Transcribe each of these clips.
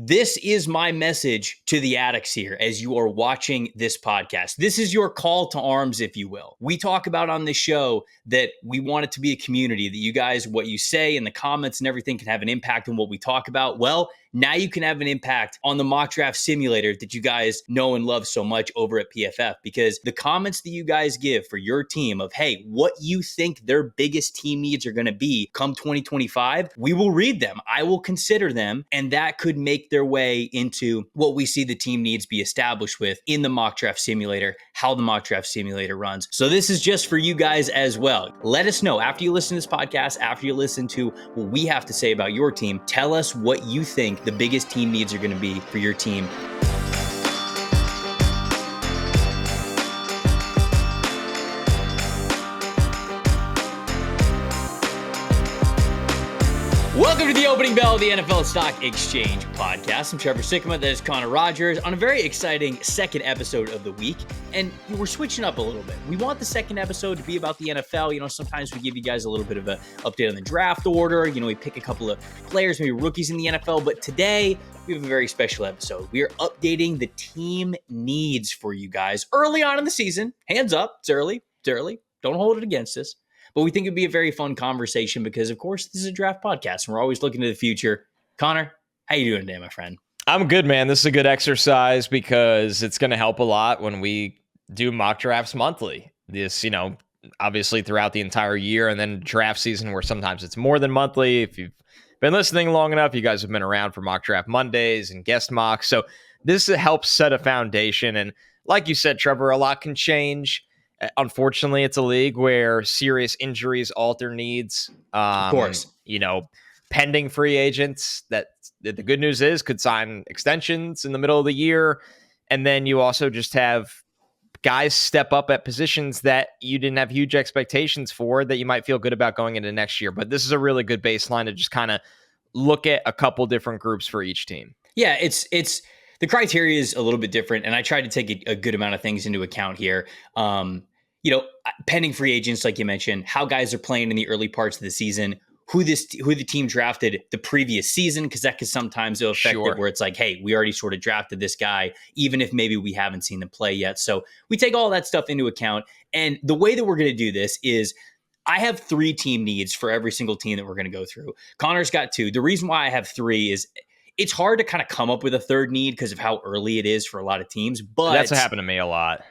This is my message to the addicts here as you are watching this podcast. This is your call to arms, if you will. We talk about on this show that we want it to be a community, that you guys, what you say in the comments and everything can have an impact on what we talk about. Well, now you can have an impact on the mock draft simulator that you guys know and love so much over at PFF, because the comments that you guys give for your team of, hey, what you think their biggest team needs are going to be come 2025, we will read them. I will consider them, and that could make their way into what we see the team needs be established with in the mock draft simulator, how the mock draft simulator runs. So this is just for you guys as well. Let us know after you listen to this podcast, after you listen to what we have to say about your team, tell us what you think the biggest team needs are going to be for your team. Welcome to the opening bell of the NFL Stock Exchange podcast. I'm Trevor Sikkema. That is Connor Rogers on a very exciting second episode of the week. And we're switching up a little bit. We want the second episode to be about the NFL. You know, sometimes we give you guys a little bit of an update on the draft order. You know, we pick a couple of players, maybe rookies in the NFL. But today, we have a very special episode. We are updating the team needs for you guys early on in the season. Hands up. It's early. It's early. Don't hold it against us. But we think it'd be a very fun conversation because, of course, this is a draft podcast and we're always looking to the future. Connor, how you doing today, my friend? I'm good, man. This is a good exercise because it's going to help a lot when we do mock drafts monthly. This, you know, obviously throughout the entire year, and then draft season where sometimes it's more than monthly. If you've been listening long enough, you guys have been around for mock draft Mondays and guest mocks. So this helps set a foundation. And like you said, Trevor, a lot can change. Unfortunately, it's a league where serious injuries alter needs. Of course. You know, pending free agents that the good news is could sign extensions in the middle of the year. And then you also just have guys step up at positions that you didn't have huge expectations for that you might feel good about going into next year. But this is a really good baseline to just kind of look at a couple different groups for each team. Yeah, it's the criteria is a little bit different, and I tried to take a good amount of things into account here. You know, pending free agents, like you mentioned, how guys are playing in the early parts of the season, who the team drafted the previous season, because that could sometimes affect it, where it's like, hey, we already sort of drafted this guy, even if maybe we haven't seen them play yet. So we take all that stuff into account. And the way that we're going to do this is I have 3 team needs for every single team that we're going to go through. Connor's got 2. The reason why I have 3 is it's hard to kind of come up with a third need because of how early it is for a lot of teams. But that's what happened to me a lot.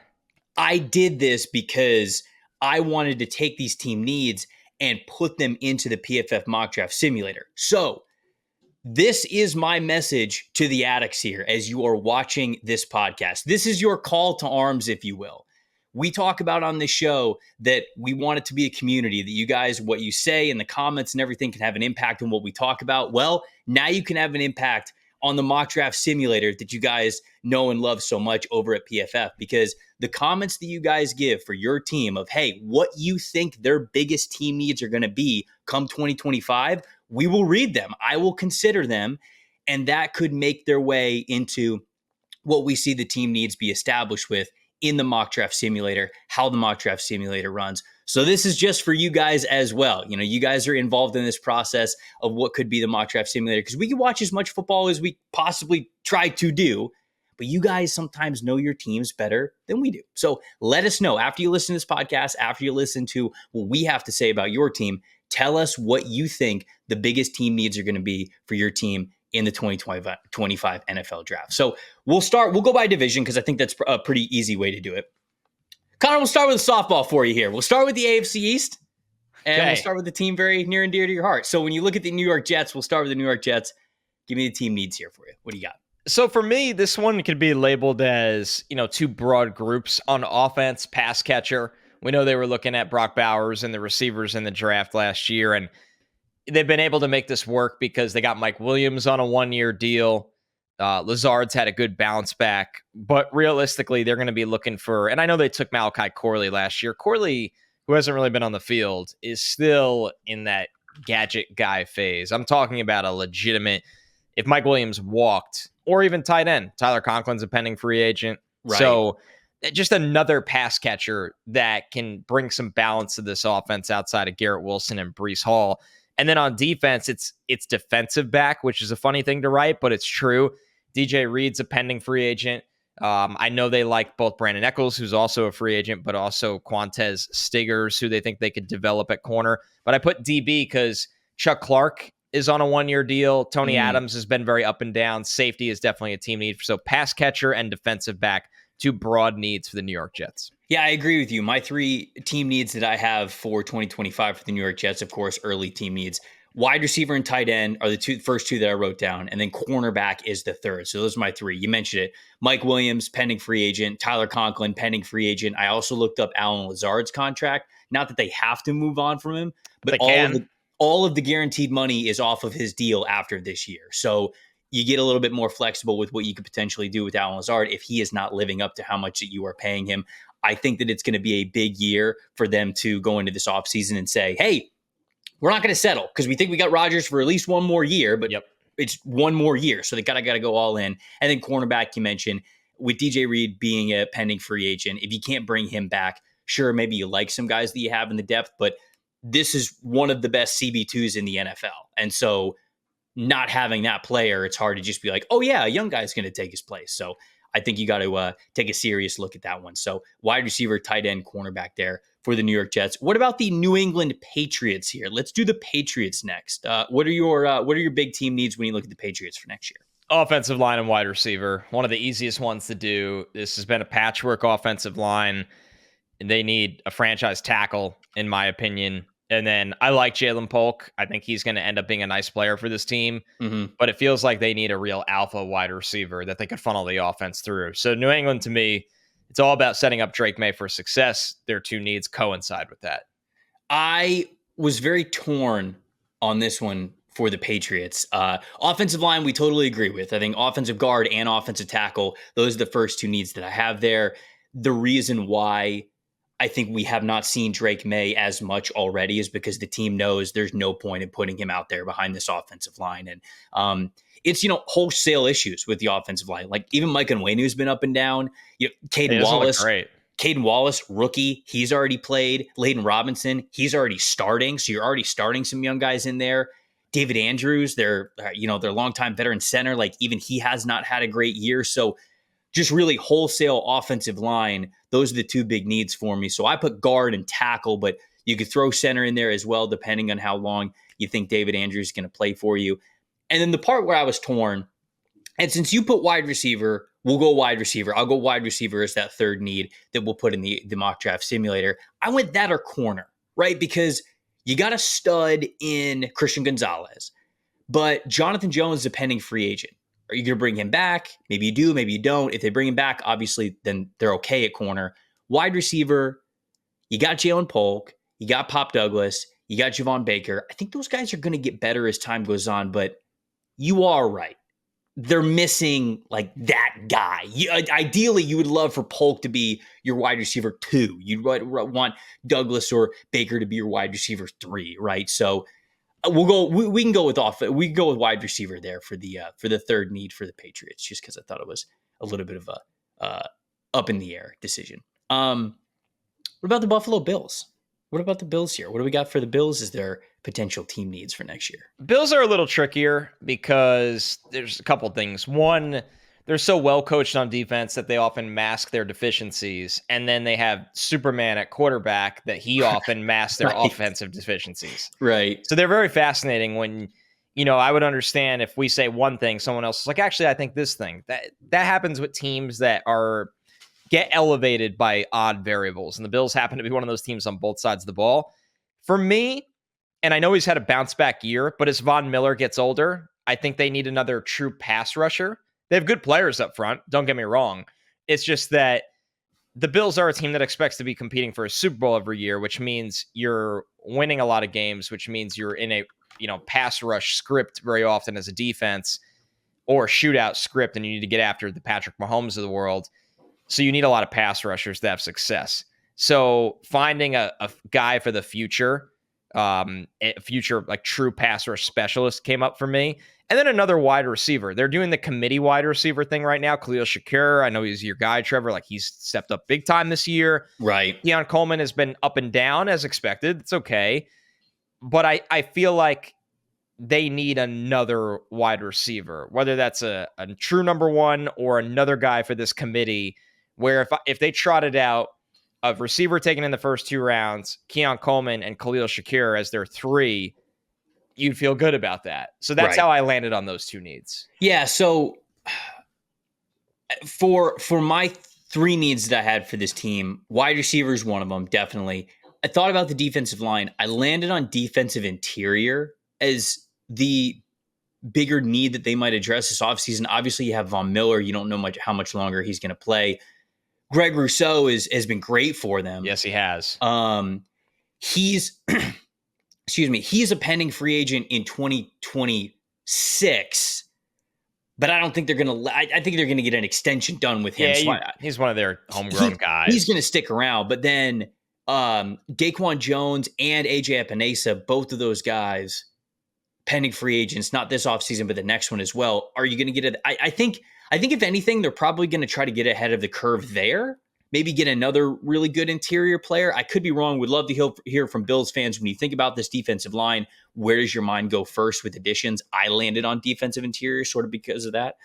I did this because I wanted to take these team needs and put them into the PFF mock draft simulator. So this is my message to the addicts here as you are watching this podcast. This is your call to arms, if you will. We talk about on this show that we want it to be a community, that you guys, what you say in the comments and everything can have an impact on what we talk about. Well, now you can have an impact on the mock draft simulator that you guys know and love so much over at PFF, because the comments that you guys give for your team of, hey, what you think their biggest team needs are going to be come 2025, we will read them. I will consider them, and that could make their way into what we see the team needs be established with in the mock draft simulator, how the mock draft simulator runs. So this is just for you guys as well. You know, you guys are involved in this process of what could be the mock draft simulator, because we can watch as much football as we possibly try to do, but you guys sometimes know your teams better than we do. So let us know after you listen to this podcast, after you listen to what we have to say about your team, tell us what you think the biggest team needs are going to be for your team in the 2025 NFL draft. So we'll go by division because I think that's a pretty easy way to do it. Connor, we'll start with a softball for you here. We'll start with the AFC East, and we'll start with the team very near and dear to your heart. So when you look at the New York Jets, we'll start with the New York Jets. Give me the team needs here for you. What do you got? So for me, this one could be labeled as, you know, 2 broad groups. On offense, pass catcher. We know they were looking at Brock Bowers and the receivers in the draft last year, and they've been able to make this work because they got Mike Williams on a 1-year deal. Lazard's had a good bounce back, but realistically, they're going to be looking for, and I know they took Malachi Corley last year. Corley, who hasn't really been on the field, is still in that gadget guy phase. I'm talking about a legitimate, if Mike Williams walked, or even tight end, Tyler Conklin's a pending free agent. Right. So just another pass catcher that can bring some balance to this offense outside of Garrett Wilson and Breece Hall. And then on defense, it's defensive back, which is a funny thing to write, but it's true. DJ Reed's a pending free agent. I know they like both Brandon Eccles, who's also a free agent, but also Quantez Stiggers, who they think they could develop at corner. But I put DB because Chuck Clark is on a 1-year deal. Tony Adams has been very up and down. Safety is definitely a team need. So pass catcher and defensive back, 2 broad needs for the New York Jets. Yeah, I agree with you. My 3 team needs that I have for 2025 for the New York Jets, of course, early team needs. Wide receiver and tight end are the first two that I wrote down, and then cornerback is the third. So those are my 3. You mentioned it. Mike Williams, pending free agent. Tyler Conklin, pending free agent. I also looked up Alan Lazard's contract. Not that they have to move on from him, but all of the guaranteed money is off of his deal after this year. So you get a little bit more flexible with what you could potentially do with Alan Lazard if he is not living up to how much that you are paying him. I think that it's going to be a big year for them to go into this offseason and say, hey, we're not going to settle because we think we got Rodgers for at least one more year, but it's one more year. So they got to go all in. And then cornerback, you mentioned, with DJ Reed being a pending free agent, if you can't bring him back, sure, maybe you like some guys that you have in the depth, but this is one of the best CB2s in the NFL. And so not having that player, it's hard to just be like, oh yeah, a young guy's going to take his place. So I think you got to take a serious look at that one. So wide receiver, tight end, cornerback there for the New York Jets. What about the New England Patriots here? Let's do the Patriots next. What are your big team needs when you look at the Patriots for next year? Offensive line and wide receiver, one of the easiest ones to do. This has been a patchwork offensive line, and they need a franchise tackle, in my opinion. And then I like Jalen Polk. I think he's going to end up being a nice player for this team. But it feels like they need a real alpha wide receiver that they could funnel the offense through. So New England, to me, it's all about setting up Drake May for success. Their 2 needs coincide with that. I was very torn on this one for the Patriots. Offensive line, we totally agree with. I think offensive guard and offensive tackle, those are the first 2 needs that I have there. The reason why I think we have not seen Drake May as much already is because the team knows there's no point in putting him out there behind this offensive line. And it's, wholesale issues with the offensive line. Like even Mike Onwenu been up and down. Caden Wallace, rookie, he's already played. Layden Robinson, he's already starting. So you're already starting some young guys in there. David Andrews, their longtime veteran center, like even he has not had a great year. So just really wholesale offensive line. Those are the 2 big needs for me. So I put guard and tackle, but you could throw center in there as well, depending on how long you think David Andrews is going to play for you. And then the part where I was torn, and since you put wide receiver, we'll go wide receiver. I'll go wide receiver as that 3rd need that we'll put in the mock draft simulator. I went that or corner, right? Because you got a stud in Christian Gonzalez, but Jonathan Jones is a pending free agent. Are you going to bring him back? Maybe you do, maybe you don't. If they bring him back, obviously, then they're okay at corner. Wide receiver, you got Jalen Polk, you got Pop Douglas, you got Javon Baker. I think those guys are going to get better as time goes on, but you are right. They're missing like that guy. Ideally, you would love for Polk to be your wide receiver 2. You'd want Douglas or Baker to be your wide receiver 3, right? So we'll go. We can go with we can go with wide receiver there for the 3rd need for the Patriots, just because I thought it was a little bit of a up in the air decision. What about the Buffalo Bills? What about the Bills here? What do we got for the Bills as their potential team needs for next year? Bills are a little trickier because there's a couple things. One, they're so well coached on defense that they often mask their deficiencies. And then they have Superman at quarterback that he often masks their offensive deficiencies. Right. So they're very fascinating when, I would understand if we say one thing, someone else is like, actually, I think this thing. That happens with teams that get elevated by odd variables. And the Bills happen to be one of those teams on both sides of the ball. For me, and I know he's had a bounce back year, but as Von Miller gets older, I think they need another true pass rusher. They have good players up front. Don't get me wrong. It's just that the Bills are a team that expects to be competing for a Super Bowl every year, which means you're winning a lot of games, which means you're in a pass rush script very often as a defense, or shootout script, and you need to get after the Patrick Mahomes of the world. So you need a lot of pass rushers to have success. So finding a guy for the future, a future like true pass rush specialist came up for me. And then another wide receiver. They're doing the committee wide receiver thing right now. Khalil Shakir, I know he's your guy, Trevor. Like he's stepped up big time this year. Right. Deion Coleman has been up and down as expected. It's okay. but I feel like they need another wide receiver, whether that's a true number one or another guy for this committee, where if they trotted out a receiver taken in the first 2 rounds, Keon Coleman and Khalil Shakir as their 3, you'd feel good about that. So that's Right. how I landed on those 2 needs. Yeah. So for my 3 needs that I had for this team, wide receiver is one of them, definitely. I thought about the defensive line. I landed on defensive interior as the bigger need that they might address this offseason. Obviously, you have Von Miller. You don't know how much longer he's going to play. Greg Rousseau has been great for them. Yes, he has. He's he's a pending free agent in 2026, but I don't think they're going to. I think they're going to get an extension done with him. Yeah, he's one of their homegrown guys. He's going to stick around, but then Daquan Jones and AJ Epinesa, both of those guys, pending free agents, not this offseason, but the next one as well. Are you going to get it? I think if anything, they're probably going to try to get ahead of the curve there. Maybe get another really good interior player. I could be wrong. Would love to hear from Bills fans. When you think about this defensive line, where does your mind go first with additions? I landed on defensive interior sort of because of that.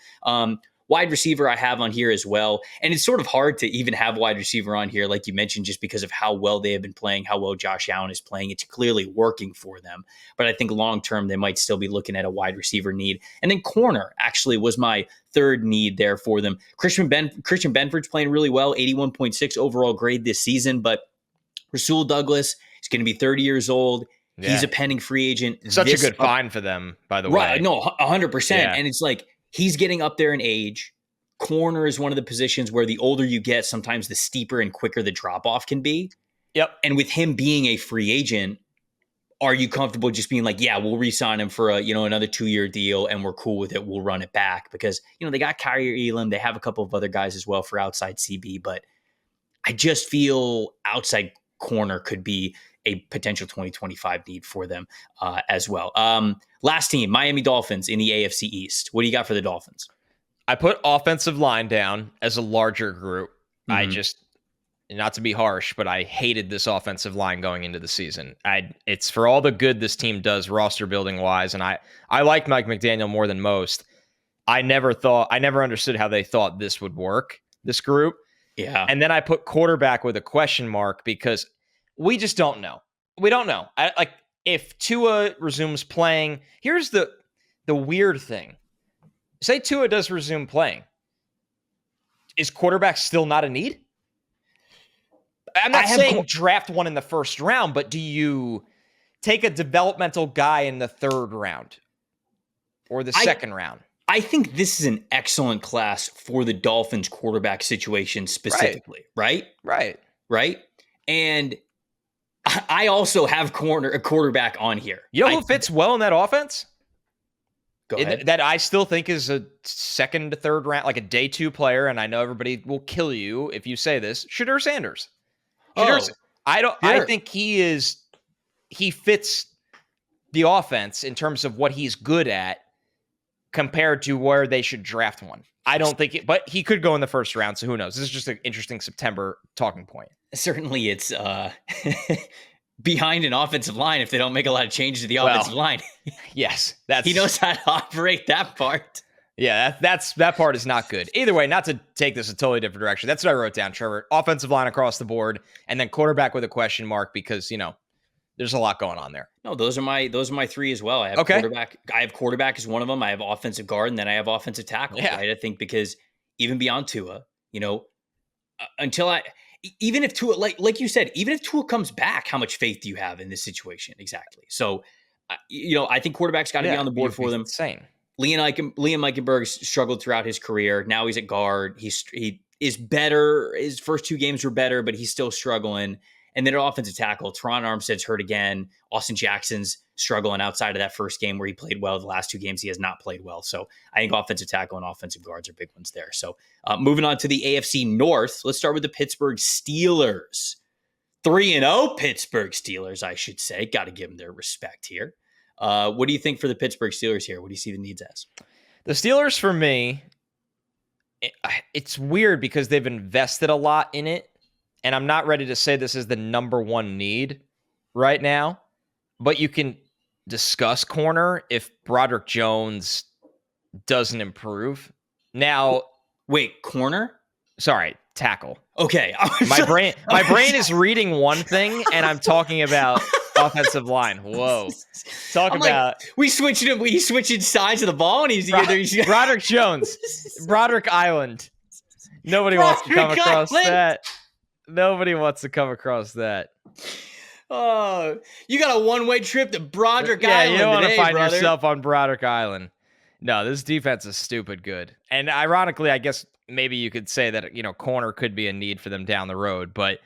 Wide receiver I have on here as well. And it's sort of hard to even have wide receiver on here, like you mentioned, just because of how well they have been playing, how well Josh Allen is playing. It's clearly working for them. But I think long-term, they might still be looking at a wide receiver need. And then corner actually was my 3rd need there for them. Christian Benford's playing really well, 81.6 overall grade this season. But Rasul Douglas is going to be 30 years old. Yeah. He's a pending free agent. Such a good find for them, by the way. Right, no, 100%. Yeah. And it's like, he's getting up there in age. Corner is one of the positions where the older you get, sometimes the steeper and quicker the drop-off can be. Yep. And with him being a free agent, are you comfortable just being like, yeah, we'll re-sign him for another 2-year deal and we're cool with it. We'll run it back because, they got Kyrie Elam. They have a couple of other guys as well for outside CB, but I just feel outside corner could be a potential 2025 need for them as well. Last team, Miami Dolphins in the AFC East. What do you got for the Dolphins? I put offensive line down as a larger group. Mm-hmm. I just, not to be harsh, but I hated this offensive line going into the season. It's for all the good this team does roster building wise, and I like Mike McDaniel more than most. I never understood how they thought this would work, this group. Yeah. And then I put quarterback with a question mark because we just don't know. We don't know. If Tua resumes playing, here's the weird thing. Say Tua does resume playing. Is quarterback still not a need? I'm not saying draft one in the first round, but do you take a developmental guy in the 3rd round or the 2nd round? I think this is an excellent class for the Dolphins quarterback situation specifically, right? Right. And I also have a quarterback on here. You know who fits well in that offense? Go ahead. That I still think is a 2nd to 3rd round, like a day 2 player, and I know everybody will kill you if you say this. Shedeur Sanders. I think he fits the offense in terms of what he's good at compared to where they should draft one. I don't think it, but he could go in the 1st round, so who knows? This is just an interesting September talking point. Certainly it's behind an offensive line if they don't make a lot of changes to the offensive line. Yes. He knows how to operate that part. Yeah, that part is not good. Either way, not to take this a totally different direction. That's what I wrote down, Trevor. Offensive line across the board, and then quarterback with a question mark because, there's a lot going on there. No, those are my 3 as well. I have quarterback. I have quarterback as one of them. I have offensive guard, and then I have offensive tackle. Yeah. Right? I think because even beyond Tua, even if Tua, like you said, even if Tua comes back, how much faith do you have in this situation? Exactly. So, I think quarterback's got to be on the board for them. Insane. Liam Eichenberg struggled throughout his career. Now he's at guard. He is better. His first 2 games were better, but he's still struggling. And then at offensive tackle, Teron Armstead's hurt again. Austin Jackson's struggling outside of that first game where he played well. The last 2 games he has not played well. So I think offensive tackle and offensive guards are big ones there. So moving on to the AFC North, let's start with the Pittsburgh Steelers. 3-0 Pittsburgh Steelers, I should say. Got to give them their respect here. What do you think for the Pittsburgh Steelers here? What do you see the needs as? The Steelers, for me, it's weird because they've invested a lot in it. And I'm not ready to say this is the number 1 need right now. but you can discuss corner if Broderick Jones doesn't improve. Now, wait, corner? Sorry, tackle. Okay. My brain is reading one thing, and I'm talking about offensive line. Whoa. We switching sides of the ball, and he's Broderick Jones. Broderick Island. Nobody wants to come across that. Nobody wants to come across that. Oh, you got a one-way trip to Broderick Island. Yeah, you don't want to find brother. yourself on Broderick Island. No, this defense is stupid good. And ironically, I guess maybe you could say that, corner could be a need for them down the road. But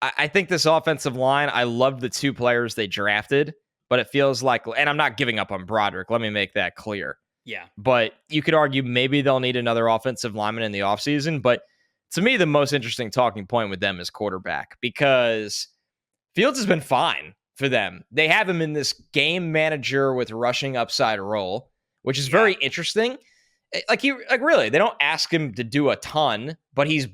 I think this offensive line, I love the two players they drafted, but it feels like, and I'm not giving up on Broderick. Let me make that clear. Yeah. But you could argue maybe they'll need another offensive lineman in the offseason. But to me, the most interesting talking point with them is quarterback, because Fields has been fine for them. They have him in this game manager with rushing upside role, which is very interesting. Really, they don't ask him to do a ton, but he's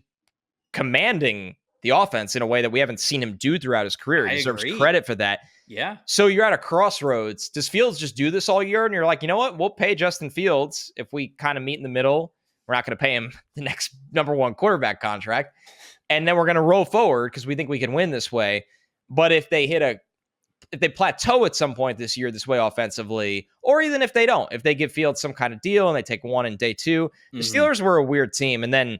commanding the offense in a way that we haven't seen him do throughout his career. He deserves credit for that. Yeah. So you're at a crossroads. Does Fields just do this all year? And you're like, you know what? We'll pay Justin Fields if we kind of meet in the middle. We're not going to pay him the next number one quarterback contract. And then we're going to roll forward because we think we can win this way. But if they plateau at some point this year, this way offensively, or even if they don't, if they give Fields some kind of deal and they take one in day two, the Steelers were a weird team. And then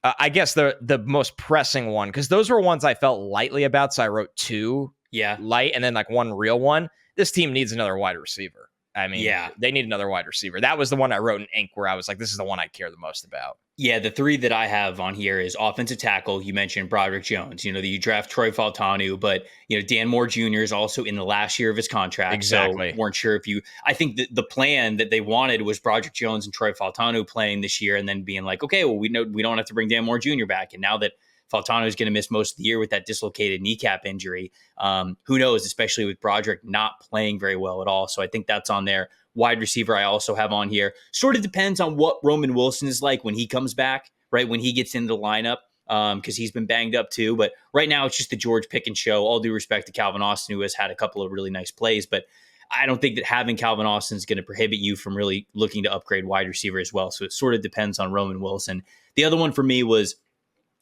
I guess the most pressing one, because those were ones I felt lightly about. So I wrote two light and then like one real one. This team needs another wide receiver. I mean, they need another wide receiver. That was the one I wrote in ink where I was like, this is the one I care the most about. Yeah, the three that I have on here is offensive tackle. You mentioned Broderick Jones. You draft Troy Fautanu, but Dan Moore Jr. is also in the last year of his contract. Exactly. So weren't sure if I think the plan that they wanted was Broderick Jones and Troy Fautanu playing this year, and then being like, okay, well, we know we don't have to bring Dan Moore Jr. back. And now that Fautanu is going to miss most of the year with that dislocated kneecap injury, who knows, especially with Broderick not playing very well at all. So I think that's on there. Wide receiver I also have on here. Sort of depends on what Roman Wilson is like when he comes back, right? When he gets into the lineup, because he's been banged up too. But right now it's just the George Pickens show. All due respect to Calvin Austin, who has had a couple of really nice plays. But I don't think that having Calvin Austin is going to prohibit you from really looking to upgrade wide receiver as well. So it sort of depends on Roman Wilson. The other one for me was,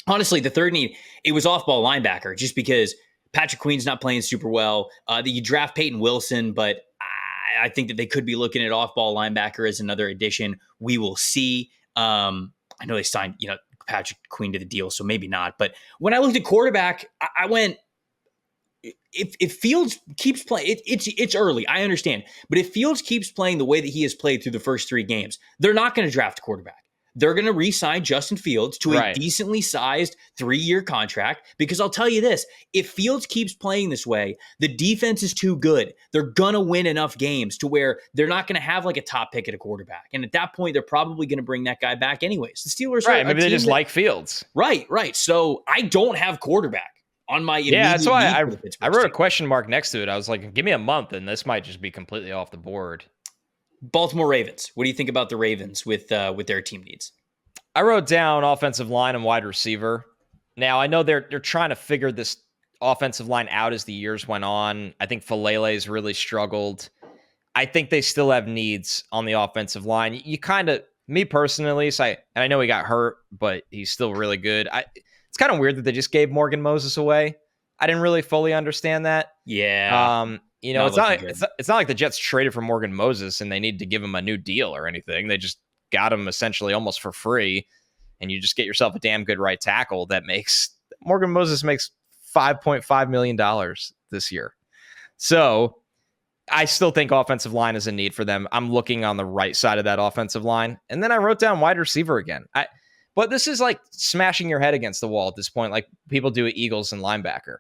honestly, the third need, it was off-ball linebacker, just because Patrick Queen's not playing super well. That you draft Peyton Wilson, but I think that they could be looking at off-ball linebacker as another addition. We will see. I know they signed, Patrick Queen to the deal, so maybe not. But when I looked at quarterback, I went, if Fields keeps playing, it's early, I understand. But if Fields keeps playing the way that he has played through the first three games, they're not going to draft a quarterback. They're going to re-sign Justin Fields to a decently sized 3-year contract, because I'll tell you this, if Fields keeps playing this way, the defense is too good. They're going to win enough games to where they're not going to have like a top pick at a quarterback. And at that point, they're probably going to bring that guy back anyways. The Steelers are maybe they just like Fields. Right. So I don't have quarterback on my immediate that's why I wrote a question mark next to it. I was like, give me a month and this might just be completely off the board. Baltimore Ravens. What do you think about the Ravens with their team needs? I wrote down offensive line and wide receiver. Now, I know they're trying to figure this offensive line out as the years went on. I think Falele's really struggled. I think they still have needs on the offensive line. You kind of, me personally, and I know he got hurt, but he's still really good. It's kind of weird that they just gave Morgan Moses away. I didn't really fully understand that. Yeah. It's not like the Jets traded for Morgan Moses and they need to give him a new deal or anything. They just got him essentially almost for free, and you just get yourself a damn good right tackle that Morgan Moses makes $5.5 million this year. So I still think offensive line is a need for them. I'm looking on the right side of that offensive line. And then I wrote down wide receiver again. But this is like smashing your head against the wall at this point, like people do at Eagles and linebacker.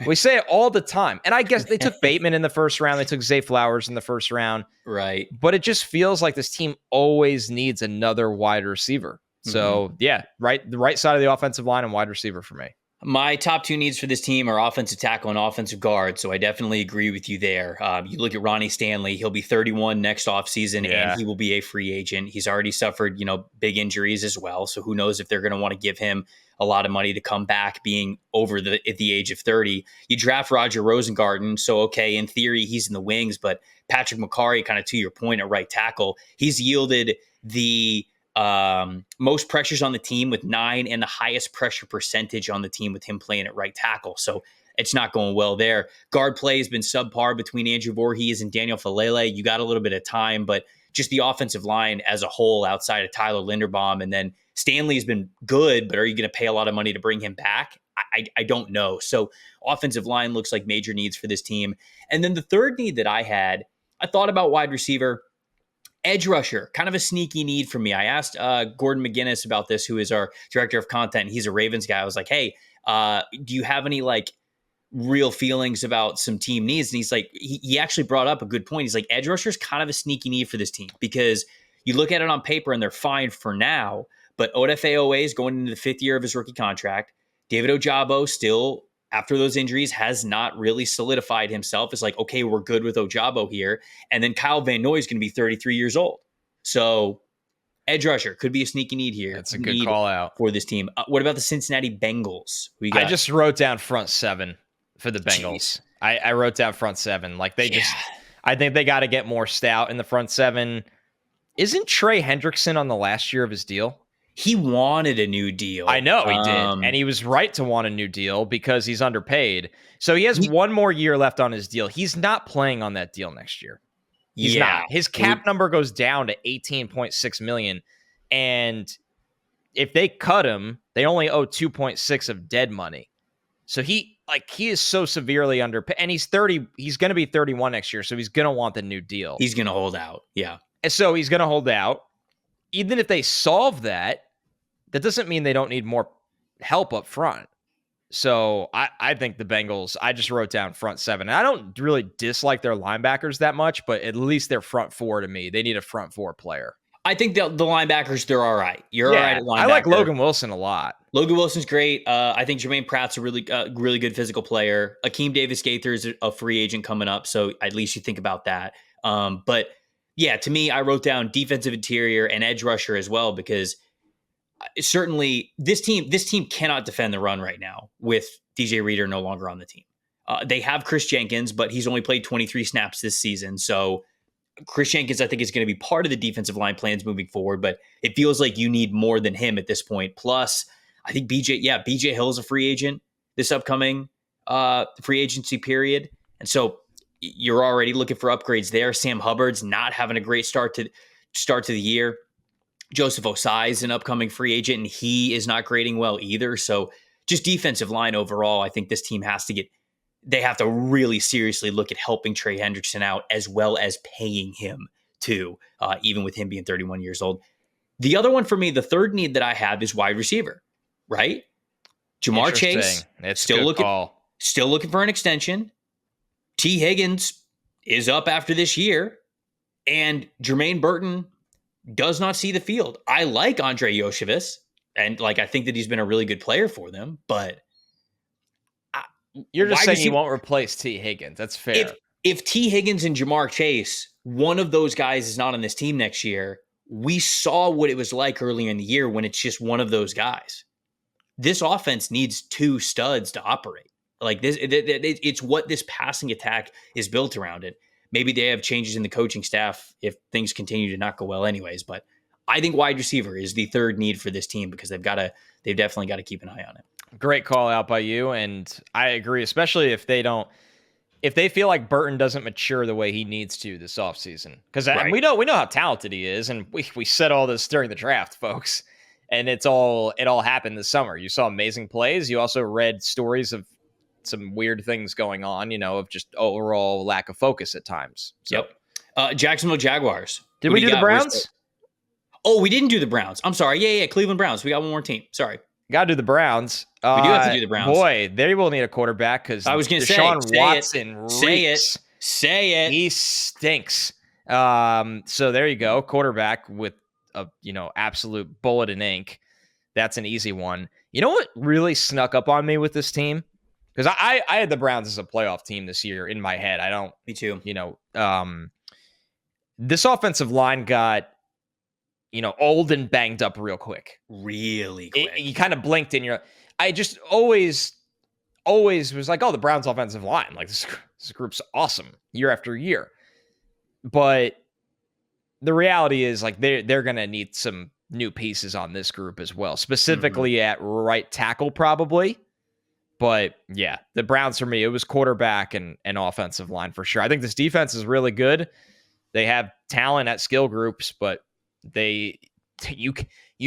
We say it all the time. And I guess they took Bateman in the first round. They took Zay Flowers in the first round. Right. But it just feels like this team always needs another wide receiver. So, the right side of the offensive line and wide receiver for me. My top two needs for this team are offensive tackle and offensive guard, so I definitely agree with you there. You look at Ronnie Stanley; he'll be 31 next offseason, and he will be a free agent. He's already suffered, big injuries as well, so who knows if they're going to want to give him a lot of money to come back, being at the age of 30. You draft Roger Rosengarten, so okay, in theory he's in the wings, but Patrick McCarry, kind of to your point at right tackle, he's yielded the most pressures on the team with 9 and the highest pressure percentage on the team with him playing at right tackle. So it's not going well there. Guard play has been subpar between Andrew Voorhees and Daniel Falele. You got a little bit of time, but just the offensive line as a whole outside of Tyler Linderbaum. And then Stanley's been good, but are you going to pay a lot of money to bring him back? I don't know. So offensive line looks like major needs for this team. And then the third need that I thought about wide receiver. Edge rusher, kind of a sneaky need for me. I asked Gordon McGinnis about this, who is our director of content. He's a Ravens guy. I was like, hey, do you have any real feelings about some team needs? And he's like, he actually brought up a good point. He's like, edge rusher is kind of a sneaky need for this team because you look at it on paper and they're fine for now, but Odafe Owe is going into the 5th year of his rookie contract. David Ojabo still, after those injuries, has not really solidified himself. It's like, okay, we're good with Ojabo here. And then Kyle Van Noy is going to be 33 years old. So edge rusher could be a sneaky need here. That's a good call out for this team. What about the Cincinnati Bengals? I just wrote down front 7 for the Bengals. I wrote down front 7. I think they got to get more stout in the front 7. Isn't Trey Hendrickson on the last year of his deal? He wanted a new deal. I know he did. And he was right to want a new deal because he's underpaid. So he has one more year left on his deal. He's not playing on that deal next year. He's not. His cap number goes down to $18.6 million. And if they cut him, they only owe 2.6 of dead money. So he is so severely underpaid. And he's 30. He's going to be 31 next year. So he's going to want the new deal. He's going to hold out. Yeah. And so he's going to hold out. Even if they solve that, that doesn't mean they don't need more help up front. So I think the Bengals, I just wrote down front 7. And I don't really dislike their linebackers that much, but at least they're front 4 to me. They need a front 4 player. I think the linebackers, they're all right. You're all right at linebacker. I like Logan Wilson a lot. Logan Wilson's great. I think Jermaine Pratt's a really good physical player. Akeem Davis-Gaither is a free agent coming up, so at least you think about that. But yeah, to me, I wrote down defensive interior and edge rusher as well because certainly this team cannot defend the run right now with DJ Reader no longer on the team. They have Chris Jenkins, but he's only played 23 snaps this season. So Chris Jenkins, I think, is going to be part of the defensive line plans moving forward, but it feels like you need more than him at this point. Plus, I think BJ Hill is a free agent this upcoming free agency period. And so you're already looking for upgrades there. Sam Hubbard's not having a great start to the year. Joseph Osai is an upcoming free agent, and he is not grading well either. So just defensive line overall, I think this team they have to really seriously look at helping Trey Hendrickson out as well as paying him too, even with him being 31 years old. The other one for me, the third need that I have is wide receiver, right? Jamar Chase, still looking for an extension. T. Higgins is up after this year, and Jermaine Burton does not see the field. I like Andre Yoshevitz, and I think that he's been a really good player for them, but you're just saying he won't replace T. Higgins. That's fair. If T. Higgins and Jamar Chase, one of those guys is not on this team next year, we saw what it was like earlier in the year when it's just one of those guys. This offense needs 2 studs to operate. It's what this passing attack is built around it. Maybe they have changes in the coaching staff if things continue to not go well anyways, but I think wide receiver is the third need for this team because they've definitely got to keep an eye on it. Great call out by you. And I agree, especially if they feel like Burton doesn't mature the way he needs to this offseason. Because we know how talented he is. And we said all this during the draft, folks. And it all happened this summer. You saw amazing plays. You also read stories of some weird things going on, of just overall lack of focus at times. So. Yep. Jacksonville Jaguars. Did we do the Browns? Oh, we didn't do the Browns. I'm sorry. Yeah. Cleveland Browns. We got one more team. Sorry. Got to do the Browns. We do have to do the Browns. Boy, they will need a quarterback because I was going to say, Deshaun Watson reeks. Say it. He stinks. So there you go. Quarterback with a absolute bullet in ink. That's an easy one. You know what really snuck up on me with this team? Because I had the Browns as a playoff team this year in my head. I don't. Me too. This offensive line got, old and banged up real quick. Really quick. You kind of blinked and I just always was like, oh, the Browns offensive line. Like this group's awesome year after year. But the reality is like they're going to need some new pieces on this group as well, specifically at right tackle probably. But yeah, the Browns for me, it was quarterback and offensive line for sure. I think this defense is really good. They have talent at skill groups, but you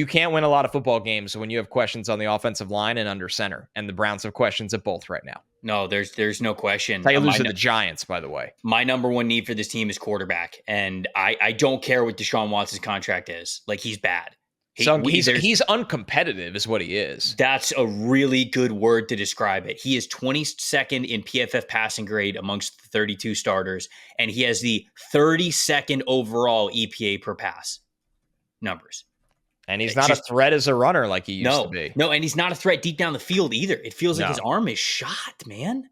can't win a lot of football games when you have questions on the offensive line and under center. And the Browns have questions at both right now. No, there's no question. How you lose to the Giants, by the way. My number one need for this team is quarterback. And I don't care what Deshaun Watson's contract is. Like, he's bad. He's uncompetitive is what he is. That's a really good word to describe it. He is 22nd in PFF passing grade amongst the 32 starters, and he has the 32nd overall EPA per pass numbers. And he's not a threat as a runner like he used to be. No, and he's not a threat deep down the field either. It feels like his arm is shot, man.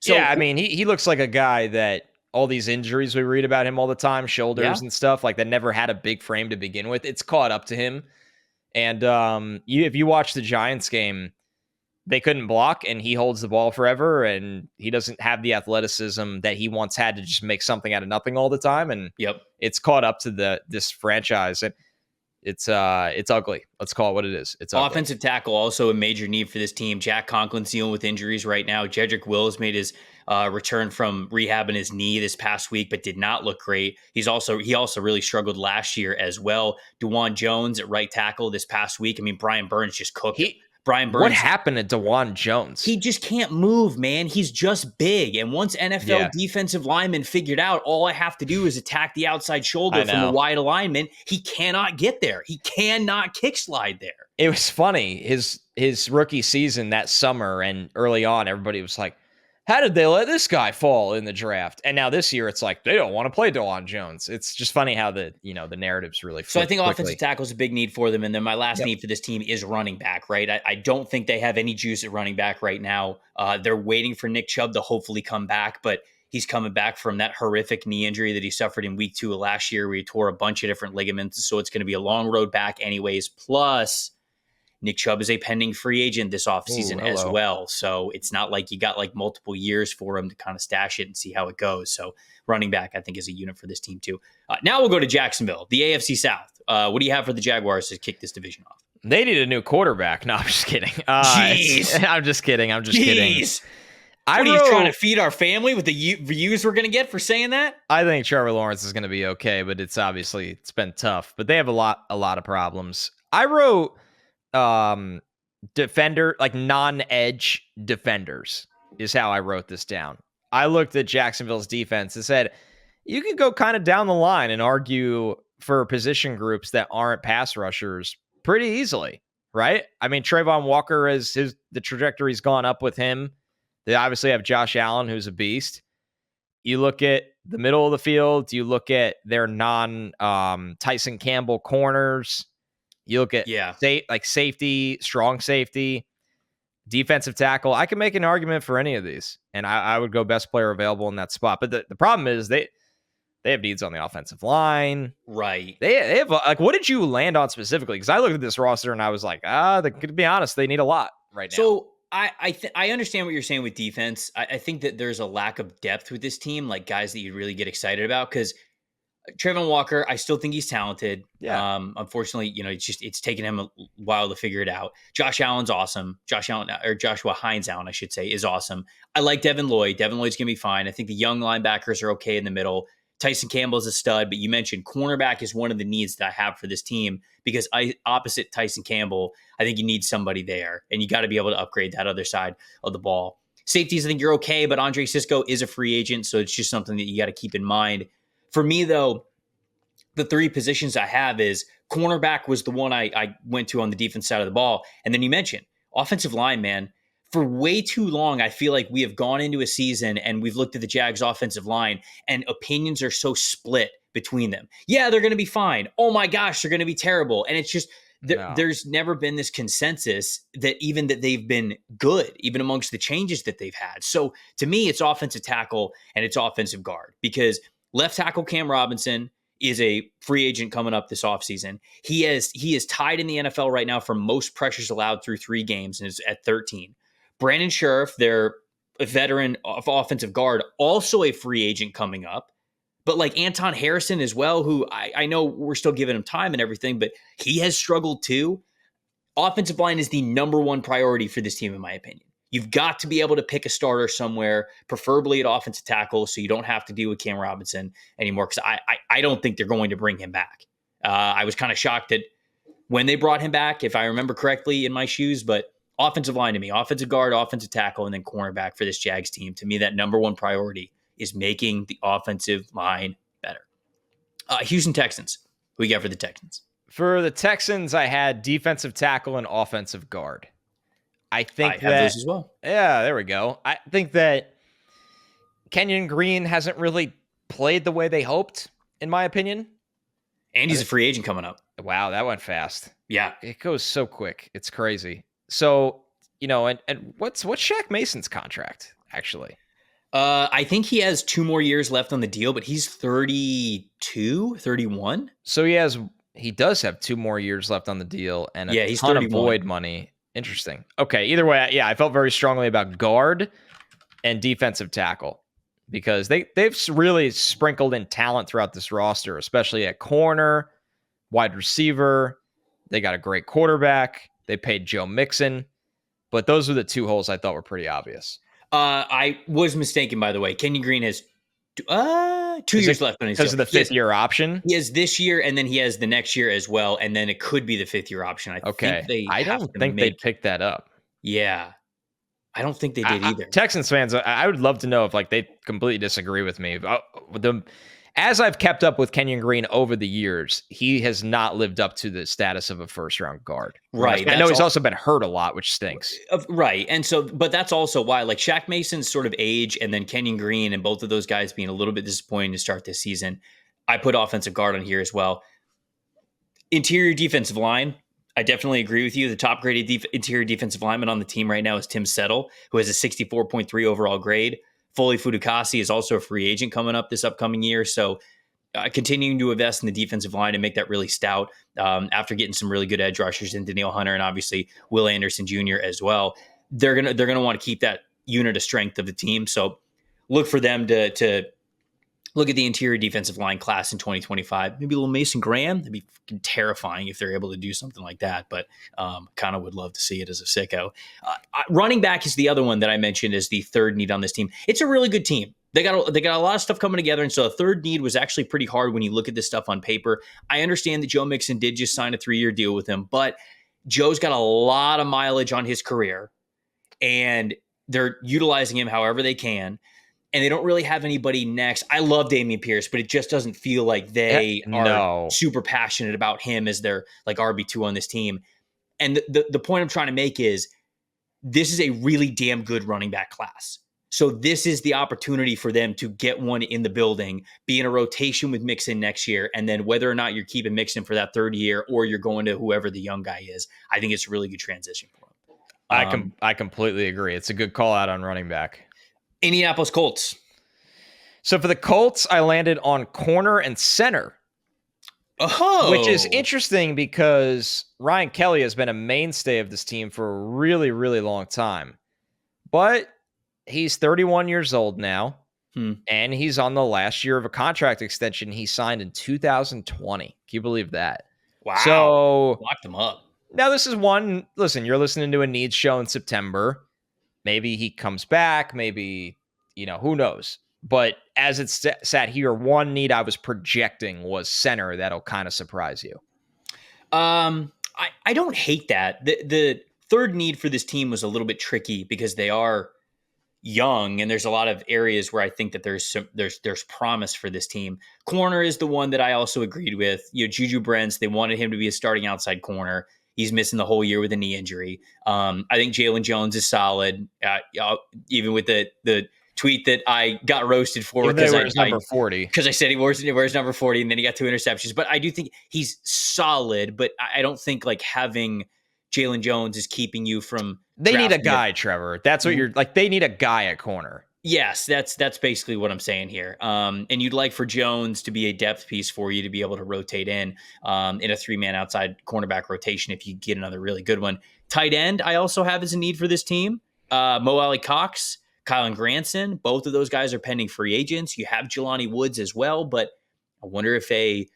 So, yeah, I mean, he looks like a guy that all these injuries we read about him all the time, shoulders and stuff, like that never had a big frame to begin with. It's caught up to him. And if you watch the Giants game, they couldn't block, and he holds the ball forever, and he doesn't have the athleticism that he once had to just make something out of nothing all the time. And it's caught up to this franchise, and it's ugly. Let's call it what it is. It's ugly. Offensive tackle, also a major need for this team. Jack Conklin's dealing with injuries right now. Jedrick Wills made his return from rehabbing his knee this past week, but did not look great. He also really struggled last year as well. DeJuan Jones at right tackle this past week. I mean, Brian Burns just cooked him. Brian Burns. What happened to DeJuan Jones? He just can't move, man. He's just big. And once NFL defensive linemen figured out all I have to do is attack the outside shoulder from a wide alignment, he cannot get there. He cannot kick slide there. It was funny. His rookie season that summer and early on, everybody was like, how did they let this guy fall in the draft? And now this year, it's like they don't want to play DeJuan Jones. It's just funny how the narratives really. So I think offensive tackle is a big need for them, and then my last need for this team is running back. Right, I don't think they have any juice at running back right now. They're waiting for Nick Chubb to hopefully come back, but he's coming back from that horrific knee injury that he suffered in week 2 of last year, where he tore a bunch of different ligaments. So it's going to be a long road back, anyways. Plus, Nick Chubb is a pending free agent this offseason as well. So it's not like you got like multiple years for him to kind of stash it and see how it goes. So running back, I think, is a unit for this team too. Now we'll go to Jacksonville, the AFC South. What do you have for the Jaguars to kick this division off? They need a new quarterback. No, I'm just kidding. Jeez. I'm just kidding. Kidding. What are you trying to feed our family with the views we're going to get for saying that? I think Trevor Lawrence is going to be okay, but it's been tough. But they have a lot of problems. I wrote defender, like non-edge defenders is how I wrote this down. I looked at Jacksonville's defense and said, you can go kind of down the line and argue for position groups that aren't pass rushers pretty easily, right? I mean, Trayvon Walker the trajectory's gone up with him. They obviously have Josh Allen, who's a beast. You look at the middle of the field, you look at their Tyson Campbell corners. You look at safety, strong safety, defensive tackle. I can make an argument for any of these, and I would go best player available in that spot. But the problem is they have needs on the offensive line. Right. They have what did you land on specifically? Because I looked at this roster and I was like, to be honest, they need a lot right now. So I understand what you're saying with defense. I think that there's a lack of depth with this team, like guys that you really get excited about, because Trayvon Walker, I still think he's talented. Yeah. Unfortunately, it's taken him a while to figure it out. Josh Allen's awesome. Joshua Hines Allen, I should say, is awesome. I like Devin Lloyd. Devin Lloyd's going to be fine. I think the young linebackers are okay in the middle. Tyson Campbell's a stud, but you mentioned cornerback is one of the needs that I have for this team, because opposite Tyson Campbell, I think you need somebody there, and you got to be able to upgrade that other side of the ball. Safeties, I think you're okay, but Andre Sisco is a free agent, so it's just something that you got to keep in mind. For me, though, the 3 positions I have is cornerback was the one I went to on the defense side of the ball. And then you mentioned offensive line, man. For way too long, I feel like we have gone into a season and we've looked at the Jags offensive line and opinions are so split between them. Yeah, they're going to be fine. Oh my gosh, they're going to be terrible. And it's just No. There's never been this consensus that they've been good, even amongst the changes that they've had. So to me, it's offensive tackle and it's offensive guard, because left tackle Cam Robinson is a free agent coming up this offseason. He is tied in the NFL right now for most pressures allowed through 3 games and is at 13. Brandon Scherf, their veteran of offensive guard, also a free agent coming up. But like Anton Harrison as well, who I know we're still giving him time and everything, but he has struggled too. Offensive line is the number one priority for this team, in my opinion. You've got to be able to pick a starter somewhere, preferably at offensive tackle, so you don't have to deal with Cam Robinson anymore, because I don't think they're going to bring him back. I was kind of shocked that when they brought him back, if I remember correctly in my shoes, but offensive line to me, offensive guard, offensive tackle, and then cornerback for this Jags team. To me, that number one priority is making the offensive line better. Houston Texans. Who you got for the Texans? For the Texans, I had defensive tackle and offensive guard. I think have those as well. Yeah, there we go. I think that Kenyon Green hasn't really played the way they hoped, in my opinion. And he's a free agent coming up. Wow, that went fast. Yeah. It goes so quick. It's crazy. So, and what's Shaq Mason's contract, actually? I think he has 2 more years left on the deal, but he's 32, 31. So he does have 2 more years left on the deal and he's ton 31. of void money. Interesting. Okay, either way, yeah, I felt very strongly about guard and defensive tackle, because they've really sprinkled in talent throughout this roster, especially at corner, wide receiver. They got a great quarterback. They paid Joe Mixon, but those are the 2 holes I thought were pretty obvious. I was mistaken, by the way. Kenyon Green has 2 years left on his deal. Because of the 5th-year option? He has this year, and then he has the next year as well, and then it could be the 5th-year option. I don't think they picked that up. Yeah. I don't think they did either. Texans fans, I would love to know if they completely disagree with me. As I've kept up with Kenyon Green over the years, he has not lived up to the status of a first-round guard. Right. I know he's also been hurt a lot, which stinks. Right. And so, but that's also why, like, Shaq Mason's sort of age, and then Kenyon Green, and both of those guys being a little bit disappointing to start this season. I put offensive guard on here as well. Interior defensive line, I definitely agree with you. The top graded interior defensive lineman on the team right now is Tim Settle, who has a 64.3 overall grade. Foley Fudukasi is also a free agent coming up this upcoming year. So continuing to invest in the defensive line and make that really stout after getting some really good edge rushers in Danielle Hunter and obviously Will Anderson Jr. as well. They're gonna want to keep that unit of strength of the team. So look for them to look at the interior defensive line class in 2025. Maybe a little Mason Graham. That'd be terrifying if they're able to do something like that, but kind of would love to see it as a sicko. Running back is the other one that I mentioned as the third need on this team. It's a really good team. They got a lot of stuff coming together, and so a third need was actually pretty hard when you look at this stuff on paper. I understand that Joe Mixon did just sign a 3-year deal with him, but Joe's got a lot of mileage on his career, and they're utilizing him however they can. And they don't really have anybody next. I love Dameon Pierce, but it just doesn't feel like they are super passionate about him as their like RB2 on this team. And the point I'm trying to make is this is a really damn good running back class. So this is the opportunity for them to get one in the building, be in a rotation with Mixon next year, and then whether or not you're keeping Mixon for that 3rd year or you're going to whoever the young guy is, I think it's a really good transition for him. I completely agree. It's a good call out on running back. Indianapolis Colts. So for the Colts, I landed on corner and center. Oh. Which is interesting because Ryan Kelly has been a mainstay of this team for a really, really long time. But he's 31 years old now, and he's on the last year of a contract extension he signed in 2020. Can you believe that? Wow. So locked him up. Now this is one, listen, you're listening to a needs show in September. Maybe he comes back. Maybe, who knows? But as it's sat here, one need I was projecting was center. That'll kind of surprise you. I don't hate that. The third need for this team was a little bit tricky because they are young and there's a lot of areas where I think that there's promise for this team. Corner is the one that I also agreed with. Juju Brents, they wanted him to be a starting outside corner. He's missing the whole year with a knee injury. I think Jalen Jones is solid, even with the tweet that I got roasted for Even though he wears number 40. Because I said he wears number 40 and then he got 2 interceptions. But I do think he's solid, but I don't think like having Jalen Jones is keeping you from. They need a guy, Trevor. That's what you're like. They need a guy at corner. Yes, that's basically what I'm saying here. And you'd like for Jones to be a depth piece for you to be able to rotate in a 3-man outside cornerback rotation if you get another really good one. Tight end, I also have as a need for this team. Mo Alley Cox, Kylan Granson, both of those guys are pending free agents. You have Jelani Woods as well, but I wonder if they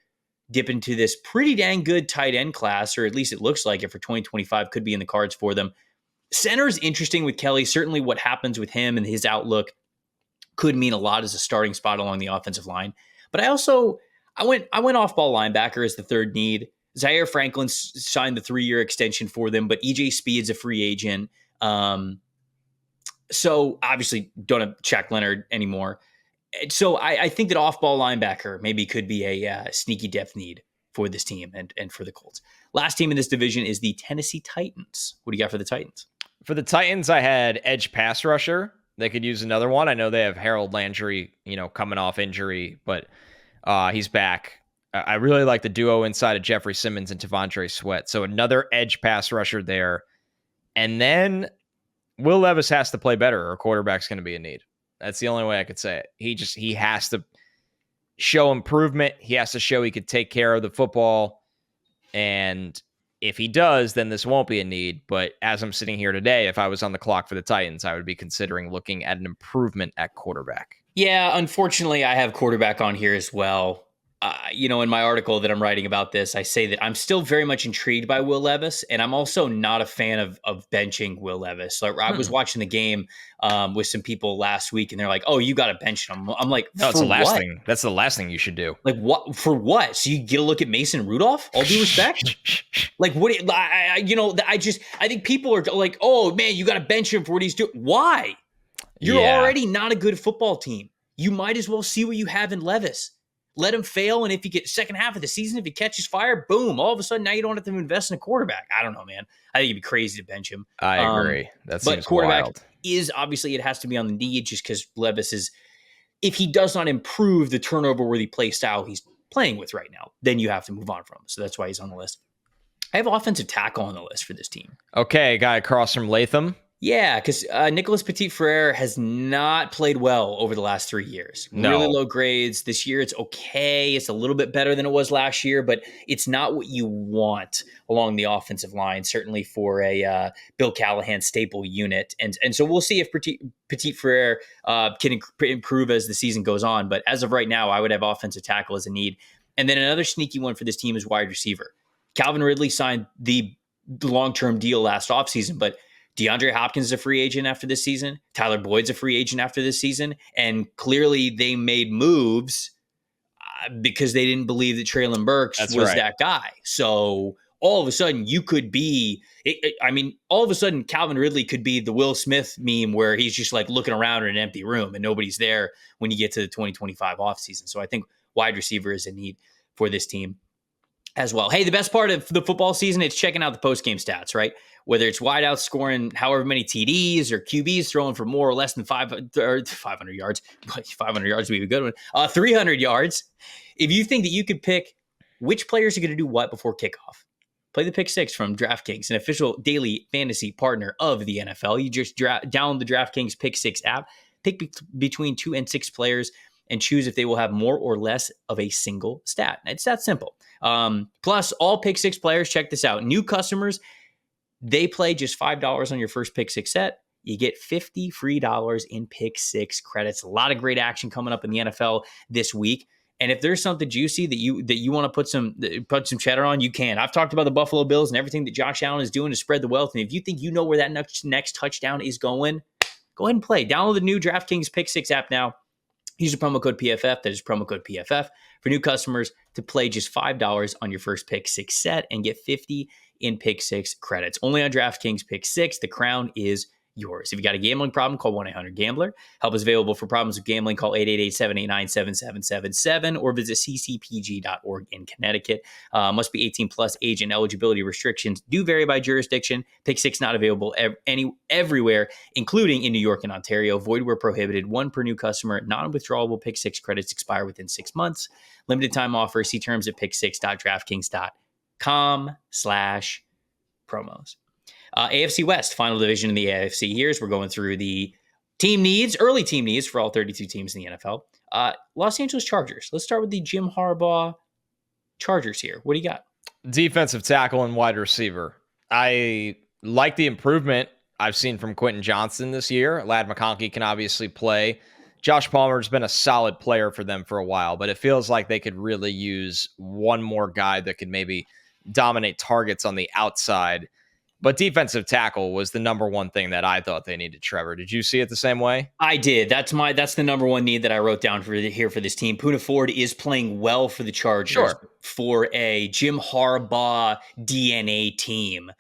dip into this pretty dang good tight end class, or at least it looks like it for 2025 could be in the cards for them. Center is interesting with Kelly. Certainly what happens with him and his outlook could mean a lot as a starting spot along the offensive line. But I went off-ball linebacker as the third need. Zaire Franklin signed the 3-year extension for them, but EJ Speed's a free agent. So obviously don't have Shaq Leonard anymore. So I think that off-ball linebacker maybe could be a sneaky depth need for this team and for the Colts. Last team in this division is the Tennessee Titans. What do you got for the Titans? For the Titans, I had edge pass rusher. They could use another one. I know they have Harold Landry, coming off injury, but he's back. I really like the duo inside of Jeffrey Simmons and T'Vondre Sweat. So another edge pass rusher there. And then Will Levis has to play better or quarterback's going to be in need. That's the only way I could say it. He has to show improvement. He has to show he could take care of the football. And if he does, then this won't be a need. But as I'm sitting here today, if I was on the clock for the Titans, I would be considering looking at an improvement at quarterback. Yeah, unfortunately, I have quarterback on here as well. In my article that I'm writing about this, I say that I'm still very much intrigued by Will Levis, and I'm also not a fan of benching Will Levis. Like, I was watching the game with some people last week, and they're like, "Oh, you got to bench him." I'm like, "No, it's the last thing. That's the last thing you should do." Like, what for? What? So you get a look at Mason Rudolph? All due respect. Like, what? I think people are like, "Oh man, you got to bench him for what he's doing." Why? You're already not a good football team. You might as well see what you have in Levis. Let him fail, and if you get second half of the season, if he catches fire, boom, all of a sudden now you don't have to invest in a quarterback. I don't know, man. I think it'd be crazy to bench him. I agree. That seems but quarterback wild. Is obviously it has to be on the need just because Levis is, if he does not improve the turnover-worthy play style he's playing with right now, then you have to move on from him. So that's why he's on the list. I have offensive tackle on the list for this team. Okay, guy across from Latham. Yeah, because Nicholas Petit-Frere has not played well over the last 3 years. No. Really low grades. This year it's okay. It's a little bit better than it was last year, but it's not what you want along the offensive line, certainly for a Bill Callahan staple unit. And so we'll see if Petit-Frere can improve as the season goes on. But as of right now, I would have offensive tackle as a need. And then another sneaky one for this team is wide receiver. Calvin Ridley signed the long-term deal last offseason, but DeAndre Hopkins is a free agent after this season. Tyler Boyd's a free agent after this season. And clearly they made moves because they didn't believe that Treylon Burks was that guy. So all of a sudden you could be, all of a sudden Calvin Ridley could be the Will Smith meme where he's just like looking around in an empty room and nobody's there when you get to the 2025 offseason. So I think wide receiver is a need for this team as well. Hey, the best part of the football season, it's checking out the post-game stats, right? Whether it's wideouts scoring however many TDs or QBs throwing for more or less than 500 yards. 500 yards would be a good one. 300 yards. If you think that you could pick which players are going to do what before kickoff, play the Pick Six from DraftKings, an official daily fantasy partner of the NFL. You just download the DraftKings Pick Six app, pick between 2 and 6 players, and choose if they will have more or less of a single stat. It's that simple. Plus, all Pick Six players, check this out. New customers, they play just $5 on your first Pick Six set. You get $50 free in Pick Six credits. A lot of great action coming up in the NFL this week. And if there's something juicy that you want to put some cheddar on, you can. I've talked about the Buffalo Bills and everything that Josh Allen is doing to spread the wealth. And if you think you know where that next touchdown is going, go ahead and play. Download the new DraftKings Pick Six app now. Use the promo code PFF. That is promo code PFF for new customers to play just $5 on your first Pick Six set and get 50 in Pick Six credits. Only on DraftKings Pick Six. The crown is yours. If you got a gambling problem, call 1-800-GAMBLER. Help is available for problems with gambling. Call 888-789-7777 or visit ccpg.org in Connecticut. Must be 18 plus. Age and eligibility restrictions do vary by jurisdiction. Pick six not available everywhere, including in New York and Ontario. Void where prohibited. One per new customer. Non-withdrawable pick six credits expire within 6 months. Limited time offer. See terms at picksix.draftkings.com/promos. AFC West, final division in the AFC here. We're going through the team needs, early team needs for all 32 teams in the NFL. Los Angeles Chargers. Let's start with the Jim Harbaugh Chargers here. What do you got? Defensive tackle and wide receiver. I like the improvement I've seen from Quentin Johnston this year. Ladd McConkey can obviously play. Josh Palmer's been a solid player for them for a while, but it feels like they could really use one more guy that could maybe dominate targets on the outside. But defensive tackle was the number one thing that I thought they needed, Trevor. Did you see it the same way? I did. That's the number one need that I wrote down for this team. Poona Ford is playing well for the Chargers. Sure. For a Jim Harbaugh DNA team.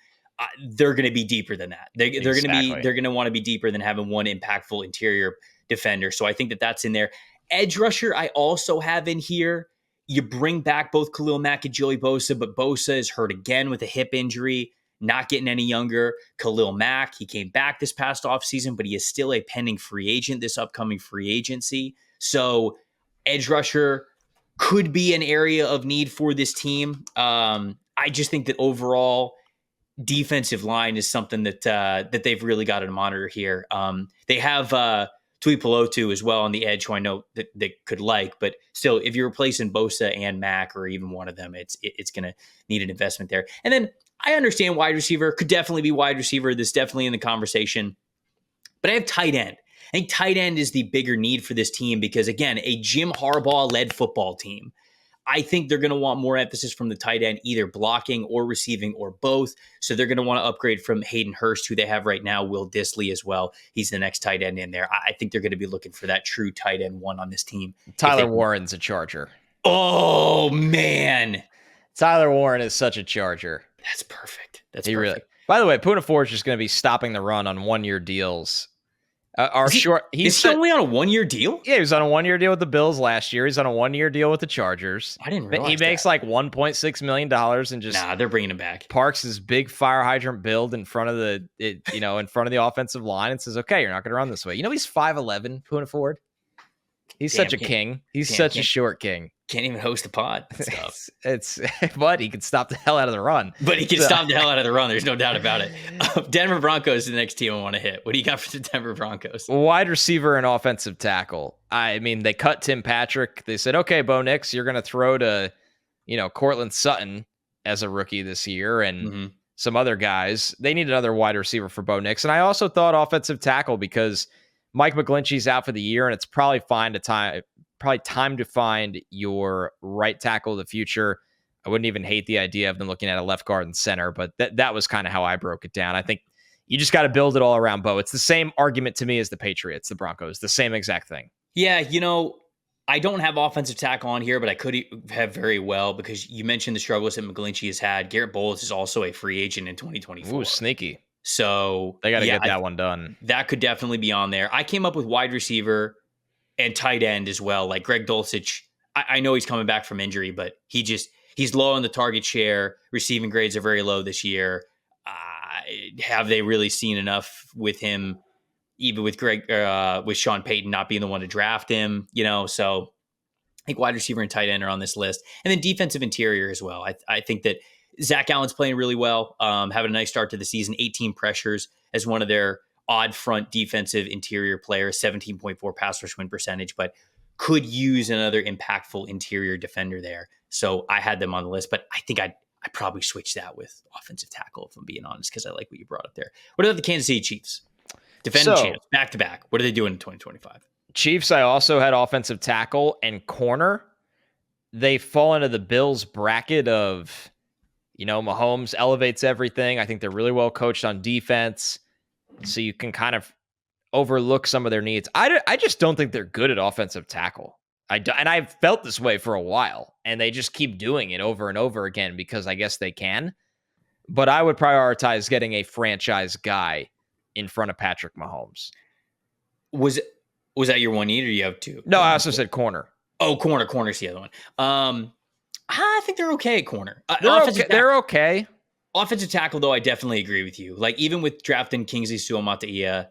They're going to be deeper than that. They're going to want to be deeper than having one impactful interior defender. So I think that's in there. Edge rusher, I also have in here. You bring back both Khalil Mack and Joey Bosa, but Bosa is hurt again with a hip injury. Not getting any younger. Khalil Mack, he came back this past offseason, but he is still a pending free agent this upcoming free agency. So edge rusher could be an area of need for this team. I just think that overall defensive line is something that they've really got to monitor here. They have Tuipulotu as well on the edge, who I know that they could like, but still, if you're replacing Bosa and Mack or even one of them, it's going to need an investment there. And then I understand wide receiver, could definitely be wide receiver. This definitely in the conversation. But I have tight end. I think tight end is the bigger need for this team because, again, a Jim Harbaugh-led football team. I think they're going to want more emphasis from the tight end, either blocking or receiving or both. So they're going to want to upgrade from Hayden Hurst, who they have right now, Will Dissly as well. He's the next tight end in there. I think they're going to be looking for that true tight end one on this team. Tyler Warren's a Charger. Oh, man. Tyler Warren is such a Charger. That's perfect. That's perfect. Really. By the way, Poona Ford is just going to be stopping the run on 1-year deals. Is he only on a 1-year deal? Yeah, he was on a 1-year deal with the Bills last year. He's on a 1-year deal with the Chargers. I didn't realize he makes like $1.6 million and just they're bringing him back. Parks his big fire hydrant build in front of the offensive line and says, "Okay, you're not going to run this way." He's 5'11", Poona Ford. He's such a king. He's such a short king. Can't even host a pod. But he can stop the hell out of the run. There's no doubt about it. Denver Broncos is the next team I want to hit. What do you got for the Denver Broncos? Wide receiver and offensive tackle. I mean, they cut Tim Patrick. They said, "Okay, Bo Nix, you're going to throw to, Cortland Sutton as a rookie this year and some other guys." They need another wide receiver for Bo Nix. And I also thought offensive tackle because Mike McGlinchey's out for the year, and it's probably time to find your right tackle of the future. I wouldn't even hate the idea of them looking at a left guard and center, but that was kind of how I broke it down. I think you just got to build it all around Bo. It's the same argument to me as the Patriots, the Broncos, the same exact thing. Yeah, I don't have offensive tackle on here, but I could have very well because you mentioned the struggles that McGlinchey has had. Garrett Bowles is also a free agent in 2024. Ooh, sneaky. So they got to get that one done. That could definitely be on there. I came up with wide receiver and tight end as well. Like Greg Dulcich, I know he's coming back from injury, but he's low on the target share. Receiving grades are very low this year. Have they really seen enough with him, even with with Sean Payton not being the one to draft him? So I think wide receiver and tight end are on this list. And then defensive interior as well. I think that Zach Allen's playing really well, having a nice start to the season, 18 pressures as one of their odd front defensive interior players, 17.4 pass rush win percentage, but could use another impactful interior defender there. So I had them on the list, but I think I'd probably switch that with offensive tackle, if I'm being honest, because I like what you brought up there. What about the Kansas City Chiefs? Defending champs, back-to-back. What are they doing in 2025? Chiefs, I also had offensive tackle and corner. They fall into the Bills bracket of, Mahomes elevates everything. I think they're really well coached on defense. So you can kind of overlook some of their needs. I just don't think they're good at offensive tackle. And I've felt this way for a while, and they just keep doing it over and over again because I guess they can. But I would prioritize getting a franchise guy in front of Patrick Mahomes. Was that your one need, or do you have two? No, I also said corner. Oh, corner's the other one. I think they're okay at corner. They're okay. Offensive tackle, though, I definitely agree with you. Like, even with drafting Kingsley Suamataia,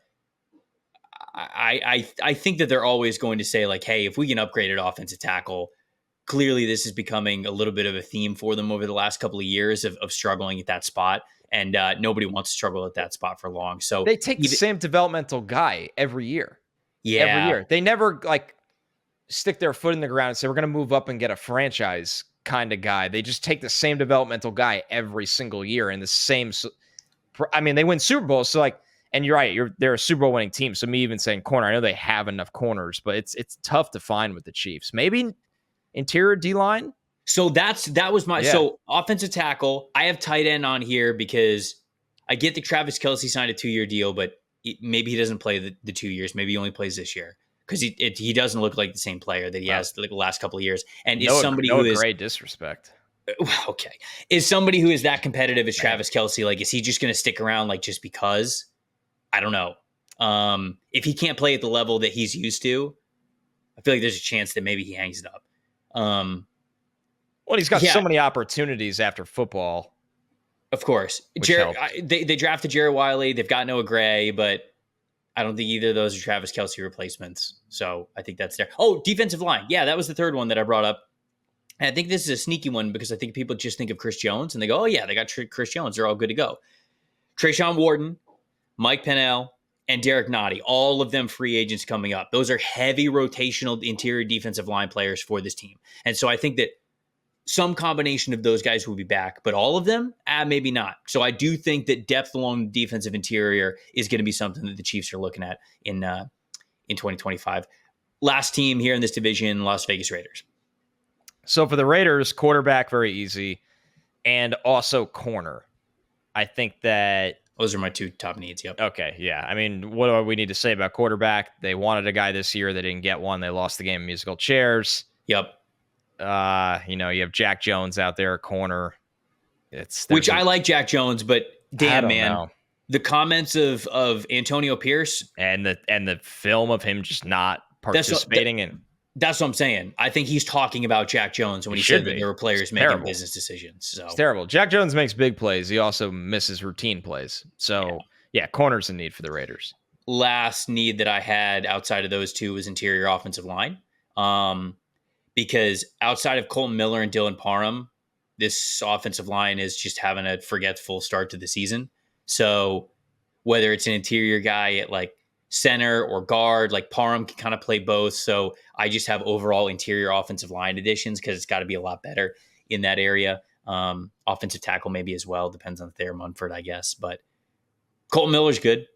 I think that they're always going to say, like, hey, if we can upgrade at offensive tackle, clearly this is becoming a little bit of a theme for them over the last couple of years of struggling at that spot. And nobody wants to struggle at that spot for long. So they take the same developmental guy every year. Yeah. Every year. They never, like, stick their foot in the ground and say, we're going to move up and get a franchise kind of guy. They just take the same developmental guy every single year and the same. I mean, they win Super Bowls. So, like, and you're right, they're a Super Bowl winning team. So me even saying corner, I know they have enough corners, but it's tough to find with the Chiefs. Maybe interior D-line. So that was my so offensive tackle. I have tight end on here because I get that Travis Kelce signed a 2-year deal, but maybe he doesn't play the 2 years. Maybe he only plays this year. Because he doesn't look like the same player that he has like the last couple of years, and is somebody who is great disrespect. Okay, is somebody who is that competitive as Travis Kelce? Like, is he just going to stick around like just because? I don't know. If he can't play at the level that he's used to, I feel like there's a chance that maybe he hangs it up. Well, he's got so many opportunities after football. Of course, they drafted Jared Wiley. They've got Noah Gray, but I don't think either of those are Travis Kelce replacements. So I think that's there. Oh, defensive line. Yeah, that was the third one that I brought up. And I think this is a sneaky one because I think people just think of Chris Jones and they go, oh, yeah, they got Chris Jones. They're all good to go. Trayshawn Wharton, Mike Pennell, and Derek Nottie, all of them free agents coming up. Those are heavy rotational interior defensive line players for this team. And so I think that some combination of those guys will be back, but all of them, maybe not. So I do think that depth along the defensive interior is going to be something that the Chiefs are looking at in 2025. Last team here in this division, Las Vegas Raiders. So for the Raiders, quarterback, very easy, and also corner. I think that those are my two top needs. Yep. Okay. Yeah. I mean, what do we need to say about quarterback? They wanted a guy this year. They didn't get one. They lost the game of musical chairs. Yep. You have Jack Jones out there, corner. Which I like Jack Jones, but damn, man, the comments of Antonio Pierce and the film of him just not participating in. That's what I'm saying. I think he's talking about Jack Jones when he said that there were players making business decisions. So it's terrible. Jack Jones makes big plays. He also misses routine plays. So yeah, corner's a need for the Raiders. Last need that I had outside of those two was interior offensive line. Because outside of Colton Miller and Dylan Parham, this offensive line is just having a forgetful start to the season. So whether it's an interior guy at like center or guard, like Parham can kind of play both. So I just have overall interior offensive line additions because it's got to be a lot better in that area. Offensive tackle maybe as well. Depends on Thayer Munford, I guess. But Colton Miller's good.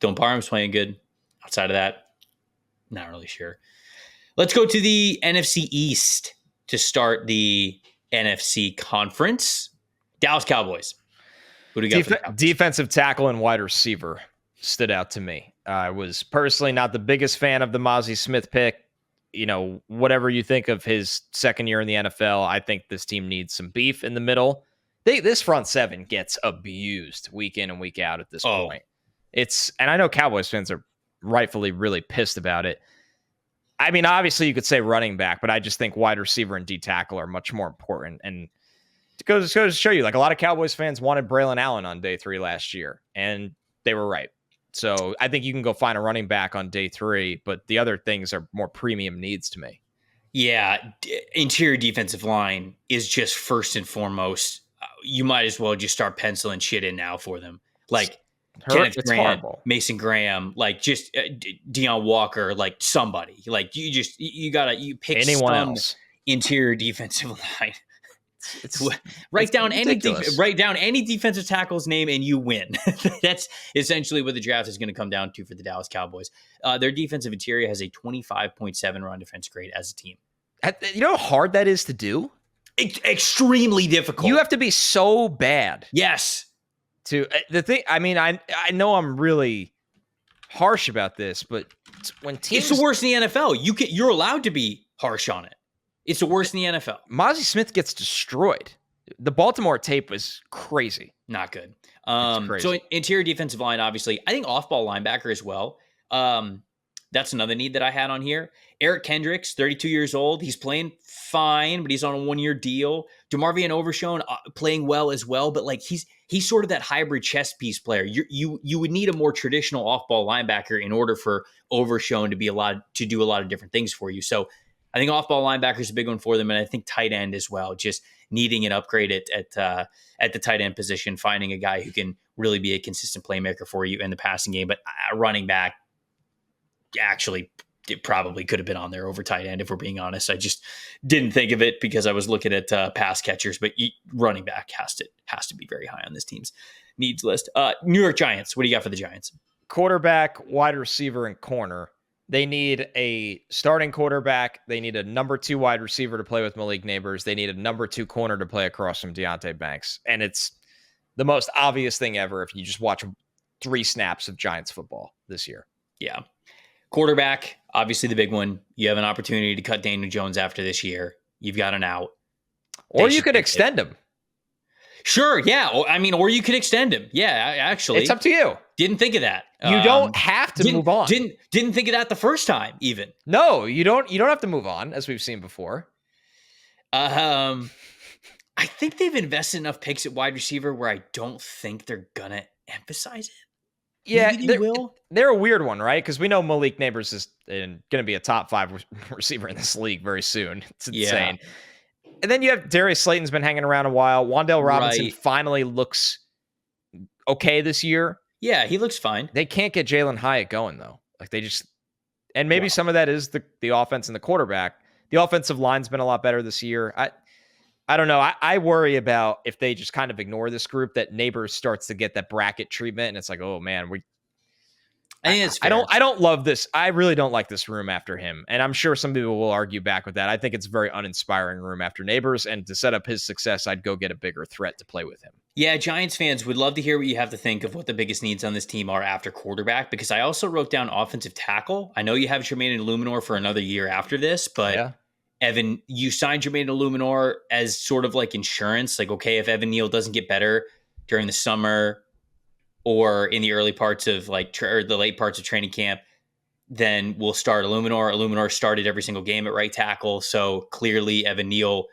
Dylan Parham's playing good. Outside of that, not really sure. Let's go to the NFC East to start the NFC conference. Dallas Cowboys. Who do you got? Defensive tackle and wide receiver stood out to me. I was personally not the biggest fan of the Mozzie Smith pick. Whatever you think of his second year in the NFL, I think this team needs some beef in the middle. This front seven gets abused week in and week out at this point. And I know Cowboys fans are rightfully really pissed about it. I mean, obviously you could say running back, but I just think wide receiver and D tackle are much more important. And it goes to show you, like, a lot of Cowboys fans wanted Braylon Allen on day 3 last year, and they were right. So I think you can go find a running back on day 3, but the other things are more premium needs to me. Yeah, interior defensive line is just first and foremost. You might as well just start penciling shit in now for them. Like, Kenneth Grant, horrible. Mason Graham, like just Deion Walker, like somebody, like you pick anyone else. Interior defensive line. Write down any defensive tackle's name and you win. That's essentially what the draft is going to come down to for the Dallas Cowboys. Their defensive interior has a 25.7 run defense grade as a team. You know how hard that is to do? Extremely difficult. You have to be so bad. Yes. I know I'm really harsh about this, but when teams, it's the worst in the NFL. You're allowed to be harsh on it. It's the worst in the NFL. Mozzie Smith gets destroyed. The Baltimore tape was crazy. Not good. It's crazy. So interior defensive line, obviously. I think off-ball linebacker as well. That's another need that I had on here. Eric Kendricks, 32 years old. He's playing fine, but he's on a 1-year deal. DeMarvion Overshown playing well as well, but like he's sort of that hybrid chess piece player. You would need a more traditional off-ball linebacker in order for Overshown to do a lot of different things for you. So I think off-ball linebacker is a big one for them, and I think tight end as well. Just needing an upgrade at the tight end position, finding a guy who can really be a consistent playmaker for you in the passing game. But running back, actually, it probably could have been on there over tight end, if we're being honest. I just didn't think of it because I was looking at pass catchers, but running back has to be very high on this team's needs list. New York Giants, what do you got for the Giants? Quarterback, wide receiver, and corner. They need a starting quarterback. They need a number 2 wide receiver to play with Malik Neighbors. They need a number 2 corner to play across from Deonte Banks. And it's the most obvious thing ever if you just watch 3 snaps of Giants football this year. Yeah. Quarterback, obviously the big one. You have an opportunity to cut Daniel Jones after this year. You've got an out. Or you could extend him. Sure, yeah. Or you could extend him. Yeah, actually. It's up to you. Didn't think of that. You don't have to move on. Didn't think of that the first time, even. No, you don't have to move on, as we've seen before. I think they've invested enough picks at wide receiver where I don't think they're gonna emphasize it. Yeah, they're a weird one, right? Because we know Malik Neighbors is going to be a top 5 receiver in this league very soon. It's insane. Yeah. And then you have Darius Slayton's been hanging around a while. Wan'Dale Robinson finally looks okay this year. Yeah, he looks fine. They can't get Jalen Hyatt going, though. Like they just, and maybe some of that is the offense and the quarterback. The offensive line's been a lot better this year. I don't know. I worry about if they just kind of ignore this group, that Neighbors starts to get that bracket treatment, and it's like, oh man, I think it's fair. I don't love this. I really don't like this room after him, and I'm sure some people will argue back with that. I think it's a very uninspiring room after Neighbors, and to set up his success, I'd go get a bigger threat to play with him. Yeah, Giants fans would love to hear what you have to think of what the biggest needs on this team are after quarterback, because I also wrote down offensive tackle. I know you have Jermaine Illuminor for another year after this, but yeah. Evan, you signed Jermaine Illuminor as sort of like insurance. Like, okay, if Evan Neal doesn't get better during the summer or in the early parts of or the late parts of training camp, then we'll start Illuminor. Illuminor started every single game at right tackle. So clearly Evan Neal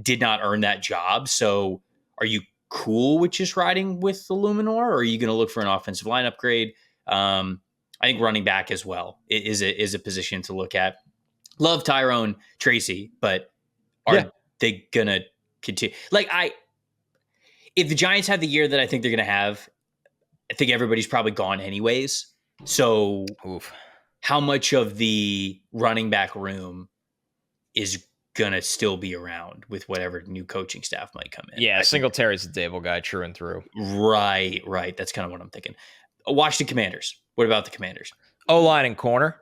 did not earn that job. So are you cool with just riding with Illuminor, or are you going to look for an offensive line upgrade? I think running back as well is a position to look at. Love Tyrone Tracy, but are they going to continue? If the Giants have the year that I think they're going to have, I think everybody's probably gone anyways. So how much of the running back room is going to still be around with whatever new coaching staff might come in? Yeah, Singletary's a Dable guy, true and through. Right. That's kind of what I'm thinking. Washington Commanders. What about the Commanders? O-line and corner.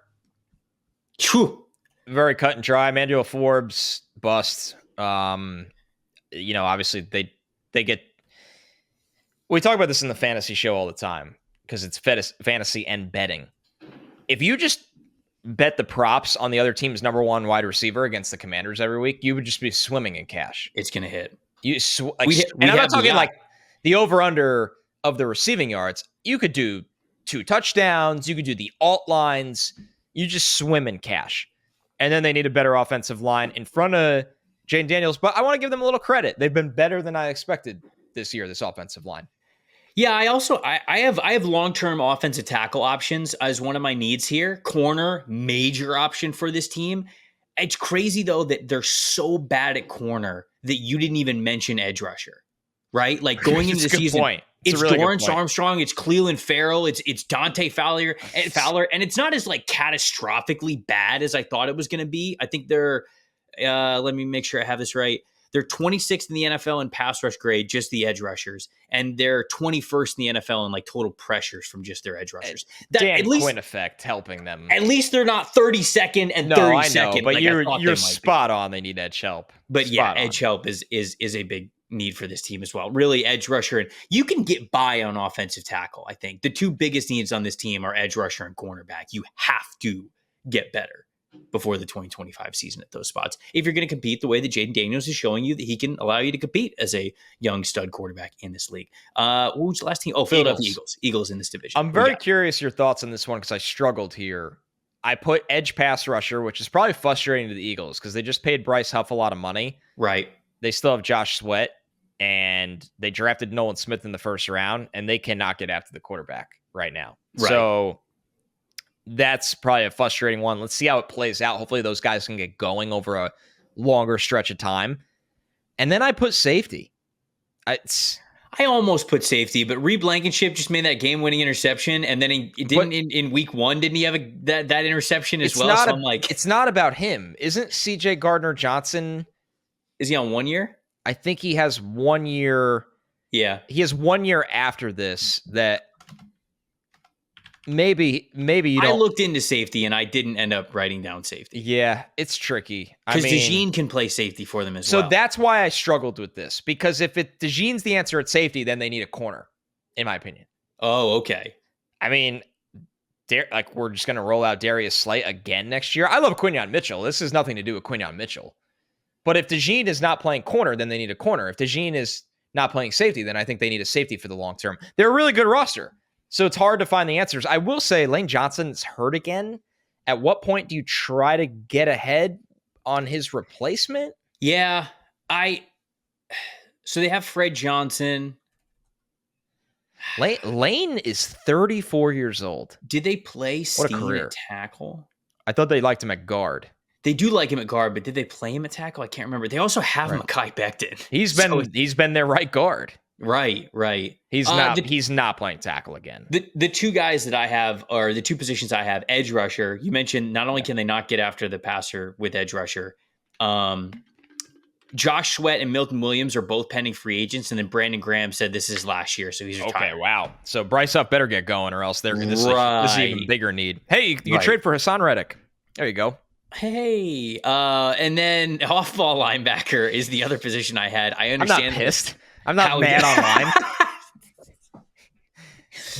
Whew. Very cut and dry. Manuel Forbes, bust. Obviously they get. We talk about this in the fantasy show all the time because it's fantasy and betting. If you just bet the props on the other team's number 1 wide receiver against the Commanders every week, you would just be swimming in cash. It's gonna hit. I'm not talking like the over/under of the receiving yards. You could do 2 touchdowns. You could do the alt lines. You just swim in cash. And then they need a better offensive line in front of Jane Daniels. But I want to give them a little credit. They've been better than I expected this year, this offensive line. Yeah, I have long-term offensive tackle options as one of my needs here. Corner, major option for this team. It's crazy, though, that they're so bad at corner that you didn't even mention edge rusher, right? Like going into the season, point. It's really Dorrance Armstrong, it's Cleveland Farrell, it's Dante Fowler, and it's not as like catastrophically bad as I thought it was going to be. I think they're, let me make sure I have this right. They're 26th in the NFL in pass rush grade, just the edge rushers, and they're 21st in the NFL in like total pressures from just their edge rushers. Dan Quinn effect helping them. At least they're not 32nd and 32nd. I know, but you're spot on. They need edge help. But edge help is a big need for this team as well. Really, edge rusher, and you can get by on offensive tackle. I think the 2 biggest needs on this team are edge rusher and cornerback. You have to get better before the 2025 season at those spots. If you're going to compete the way that Jaden Daniels is showing you that he can allow you to compete as a young stud quarterback in this league. What was the last team? Oh, Philadelphia Eagles. Eagles in this division. I'm very curious your thoughts on this one because I struggled here. I put edge pass rusher, which is probably frustrating to the Eagles because they just paid Bryce Huff a lot of money. Right. They still have Josh Sweat, and they drafted Nolan Smith in the first round, and they cannot get after the quarterback right now. Right. So that's probably a frustrating one. Let's see how it plays out. Hopefully those guys can get going over a longer stretch of time. And then I put safety. I almost put safety, but Reed Blankenship just made that game-winning interception, and then in week 1, didn't he have that interception as well? So it's not about him. Isn't CJ Gardner-Johnson? Is he on 1 year? I think he has 1 year. Yeah. He has 1 year after this that maybe you don't. I looked into safety and I didn't end up writing down safety. Yeah, it's tricky. Because DeJean can play safety for them as well. So that's why I struggled with this. Because if DeJean's the answer at safety, then they need a corner, in my opinion. Oh, okay. I mean, we're just going to roll out Darius Slate again next year. I love Quinyon Mitchell. This has nothing to do with Quinyon Mitchell. But if DeJean is not playing corner, then they need a corner. If DeJean is not playing safety, then I think they need a safety for the long term. They're a really good roster. So it's hard to find the answers. I will say Lane Johnson's hurt again. At what point do you try to get ahead on his replacement? Yeah. So they have Fred Johnson. Lane is 34 years old. Did they play Steen at tackle? I thought they liked him at guard. They do like him at guard, but did they play him at tackle? I can't remember. They also have Mekhi Becton. He's been their right guard. Right. He's not playing tackle again. The two guys that I have are the two positions I have. Edge rusher. You mentioned not only can they not get after the passer with edge rusher, Josh Sweat and Milton Williams are both pending free agents, and then Brandon Graham said this is last year, so he's retired. Okay, wow. So Bryce Huff better get going, or else this is an even bigger need. Hey, you trade for Hassan Reddick. There you go. Hey, and then off-ball linebacker is the other position I had. I understand. I'm not pissed. I'm not mad online.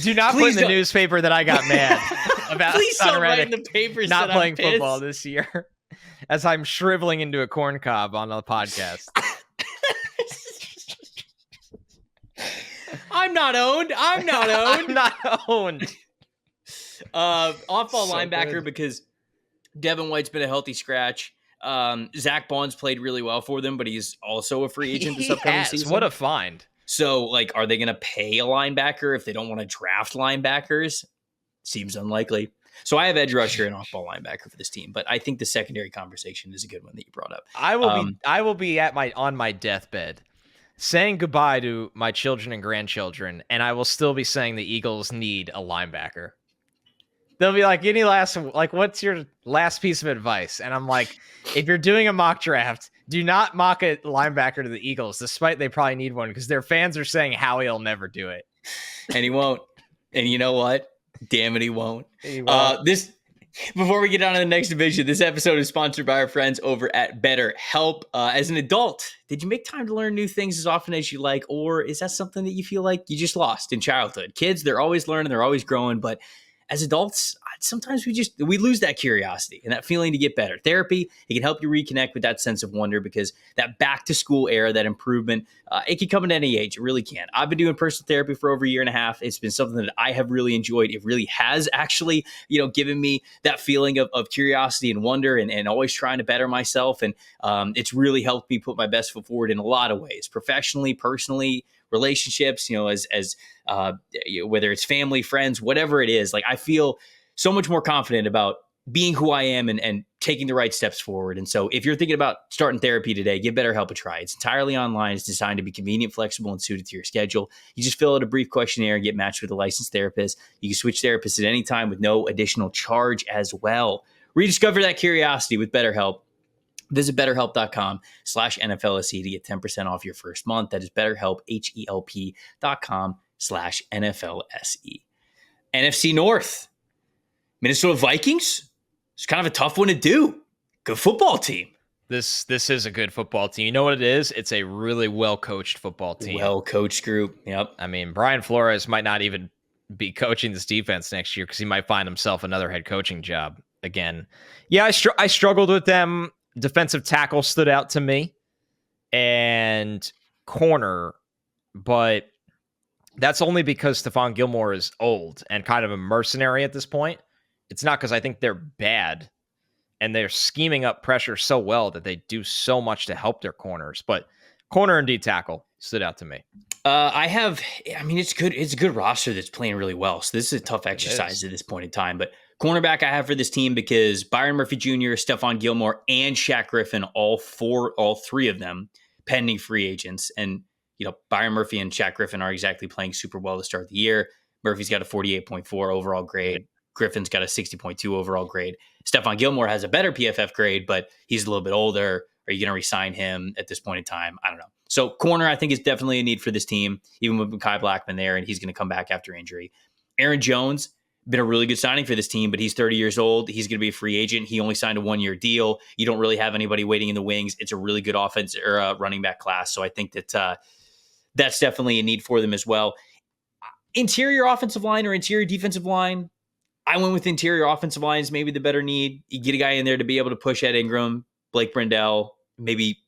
Do not put in the newspaper that I got mad about Hassan Reddick in the papers not playing football this year as I'm shriveling into a corn cob on the podcast. I'm not owned. I'm not owned. Off-ball linebacker because Devin White's been a healthy scratch. Zach Bond's played really well for them, but he's also a free agent this upcoming season. What a find. So, are they going to pay a linebacker if they don't want to draft linebackers? Seems unlikely. So I have edge rusher and off-ball linebacker for this team, but I think the secondary conversation is a good one that you brought up. I will be on my deathbed saying goodbye to my children and grandchildren, and I will still be saying the Eagles need a linebacker. They'll be like, what's your last piece of advice? And I'm like, if you're doing a mock draft, do not mock a linebacker to the Eagles, despite they probably need one, because their fans are saying Howie'll never do it. And he won't. And you know what? Damn it, he won't. Before we get on to the next division, this episode is sponsored by our friends over at BetterHelp. As an adult, did you make time to learn new things as often as you like, or is that something that you feel like you just lost in childhood? Kids, they're always learning, they're always growing, but as adults, sometimes we lose that curiosity and that feeling to get better. Therapy, it can help you reconnect with that sense of wonder, because that back to school era, that improvement, it can come at any age. It really can. I've been doing personal therapy for over a year and a half. It's been something that I have really enjoyed. It really has actually, given me that feeling of curiosity and wonder and always trying to better myself. And it's really helped me put my best foot forward in a lot of ways, professionally, personally, relationships, as whether it's family, friends, whatever it is. I feel so much more confident about being who I am and taking the right steps forward. And so if you're thinking about starting therapy today, give BetterHelp a try. It's entirely online. It's designed to be convenient, flexible, and suited to your schedule. You just fill out a brief questionnaire and get matched with a licensed therapist. You can switch therapists at any time with no additional charge as well. Rediscover that curiosity with BetterHelp. Visit BetterHelp.com/NFLSE to get 10% off your first month. That is BetterHelp, HELP.com/NFLSE. NFC North. Minnesota Vikings. It's kind of a tough one to do. Good football team. This is a good football team. You know what it is? It's a really well-coached football team. Well-coached group. Yep. I mean, Brian Flores might not even be coaching this defense next year because he might find himself another head coaching job again. Yeah, I struggled with them. Defensive tackle stood out to me, and corner, but that's only because Stephon Gilmore is old and kind of a mercenary at this point. It's not because I think they're bad and they're scheming up pressure so well that they do so much to help their corners. But corner and D tackle stood out to me. It's good. It's a good roster that's playing really well. So this is a tough exercise at this point in time. But cornerback I have for this team because Byron Murphy Jr., Stephon Gilmore, and Shaq Griffin, all three of them pending free agents. And, Byron Murphy and Shaq Griffin are exactly playing super well to start the year. Murphy's got a 48.4 overall grade. Griffin's got a 60.2 overall grade. Stephon Gilmore has a better PFF grade, but he's a little bit older. Are you going to re-sign him at this point in time? I don't know. So corner, I think, is definitely a need for this team, even with Mekhi Blackman there, and he's going to come back after injury. Aaron Jones, been a really good signing for this team, but he's 30 years old. He's going to be a free agent. He only signed a 1-year deal. You don't really have anybody waiting in the wings. It's a really good offense or running back class. So I think that that's definitely a need for them as well. Interior offensive line or interior defensive line, I went with interior offensive line is maybe the better need. You get a guy in there to be able to push Ed Ingram, Blake Brindell, maybe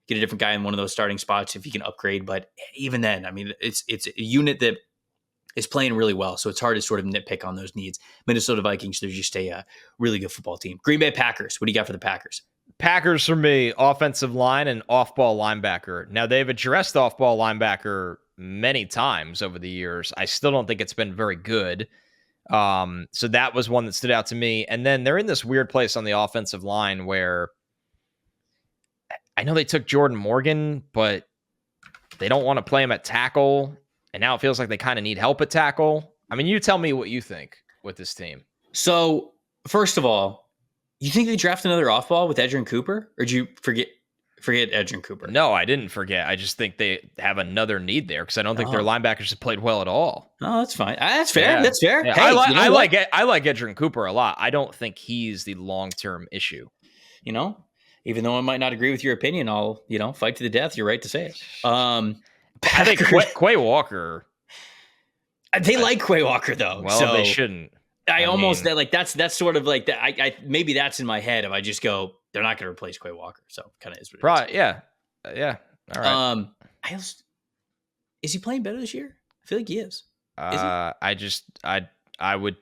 get a different guy in one of those starting spots if you can upgrade. But even then, it's a unit that is playing really well. So it's hard to sort of nitpick on those needs. Minnesota Vikings, they're just a really good football team. Green Bay Packers, what do you got for the Packers? Packers for me, offensive line and off-ball linebacker. Now, they've addressed off-ball linebacker many times over the years. I still don't think it's been very good. So that was one that stood out to me. And then they're in this weird place on the offensive line where I know they took Jordan Morgan, but they don't want to play him at tackle. And now it feels like they kind of need help at tackle. You tell me what you think with this team. So, first of all, you think they draft another off-ball with Edgerrin Cooper? Or did you forget Edgerrin Cooper? No, I didn't forget. I just think they have another need there because I don't think their linebackers have played well at all. Oh, that's fine. That's fair. Yeah. That's fair. Yeah. Hey, I like Edgerrin Cooper a lot. I don't think he's the long-term issue. Even though I might not agree with your opinion, I'll, fight to the death. You're right to say it. I think Quay Walker. They like Quay Walker though. Well, so they shouldn't. That's sort of like that. I maybe that's in my head if I just go, they're not going to replace Quay Walker. So kind of is what it is. Yeah. All right. Is he playing better this year? I feel like he is. I would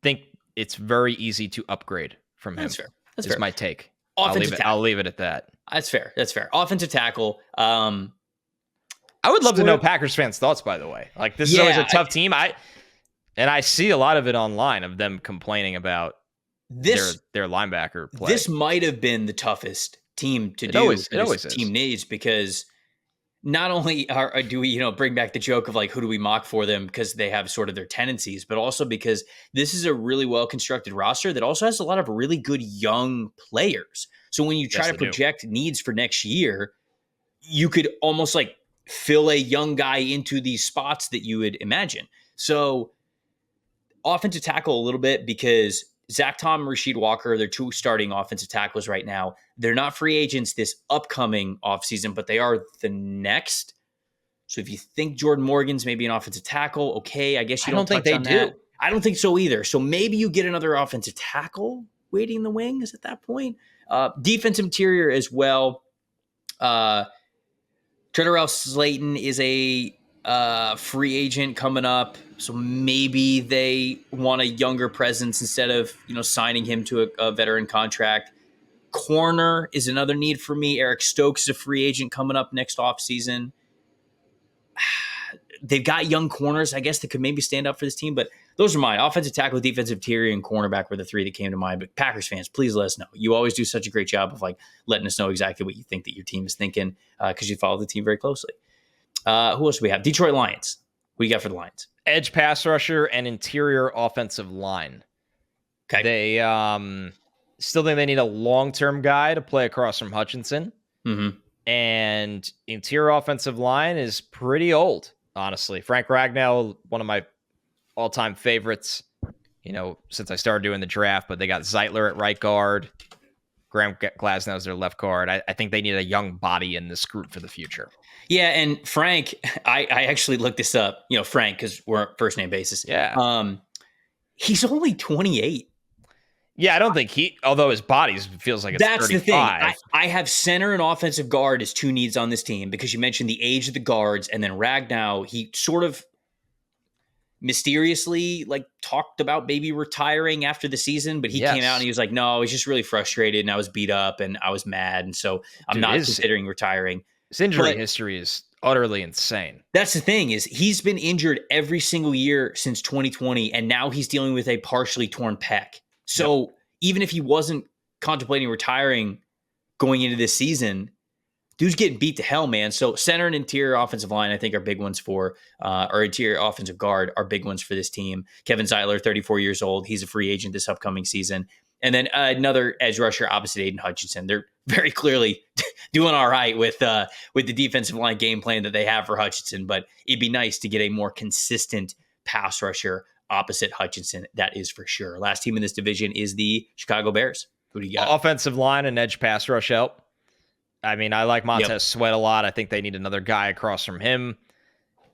think it's very easy to upgrade from him. That's fair. That's my take. Offensive I'll leave it at that. That's fair. Offensive tackle. I would love to know Packers fans' thoughts, by the way. Like, this is always a tough team. I see a lot of it online of them complaining about their linebacker play. This might have been the toughest team to do. It always is. Team needs, because not only do we bring back the joke of like who do we mock for them because they have sort of their tendencies, but also because this is a really well constructed roster that also has a lot of really good young players. So when you try to project needs for next year, you could almost like fill a young guy into these spots that you would imagine. So offensive tackle a little bit, because Zach Tom and Rasheed Walker, they're two starting offensive tackles right now. They're not free agents this upcoming offseason, but they are the next. So if you think Jordan Morgan's maybe an offensive tackle, okay, I guess you don't think they do. I don't think so either. So maybe you get another offensive tackle waiting in the wings at that point. Defensive interior as well. Treadwell Slayton is a free agent coming up, so maybe they want a younger presence instead of signing him to a veteran contract. Corner is another need for me. Eric Stokes is a free agent coming up next offseason. They've got young corners, I guess, that could maybe stand up for this team, but those are mine. Offensive tackle, defensive interior, and cornerback were the three that came to mind. But Packers fans, please let us know. You always do such a great job of like letting us know exactly what you think that your team is thinking, because you follow the team very closely. Who else do we have? Detroit Lions. What do you got for the Lions? Edge pass rusher and interior offensive line. Okay. They still think they need a long-term guy to play across from Hutchinson. Mm-hmm. And interior offensive line is pretty old, honestly. Frank Ragnow, one of my all-time favorites, since I started doing the draft, but they got Zeitler at right guard. Graham Glasnow is their left guard. I think they need a young body in this group for the future. Yeah, and Frank, I actually looked this up, Frank, because we're first name basis. Yeah. He's only 28. Yeah, I don't think although his body feels like it's That's the thing. 35. I have center and offensive guard as two needs on this team because you mentioned the age of the guards, and then Ragnow, he sort of mysteriously like talked about maybe retiring after the season, but he came out and he was like, no, he's just really frustrated and I was beat up and I was mad. And so I'm not considering retiring. His injury history is utterly insane. That's the thing is he's been injured every single year since 2020. And now he's dealing with a partially torn pec. So even if he wasn't contemplating retiring going into this season, dude's getting beat to hell, man. So center and interior offensive line, I think, are big ones for, or interior offensive guard are big ones for this team. Kevin Zeitler, 34 years old. He's a free agent this upcoming season. And then another edge rusher opposite Aiden Hutchinson. They're very clearly doing all right with the defensive line game plan that they have for Hutchinson. But it'd be nice to get a more consistent pass rusher opposite Hutchinson. That is for sure. Last team in this division is the Chicago Bears. Who do you got? Offensive line and edge pass rush help. I mean, I like Montez Sweat a lot. I think they need another guy across from him.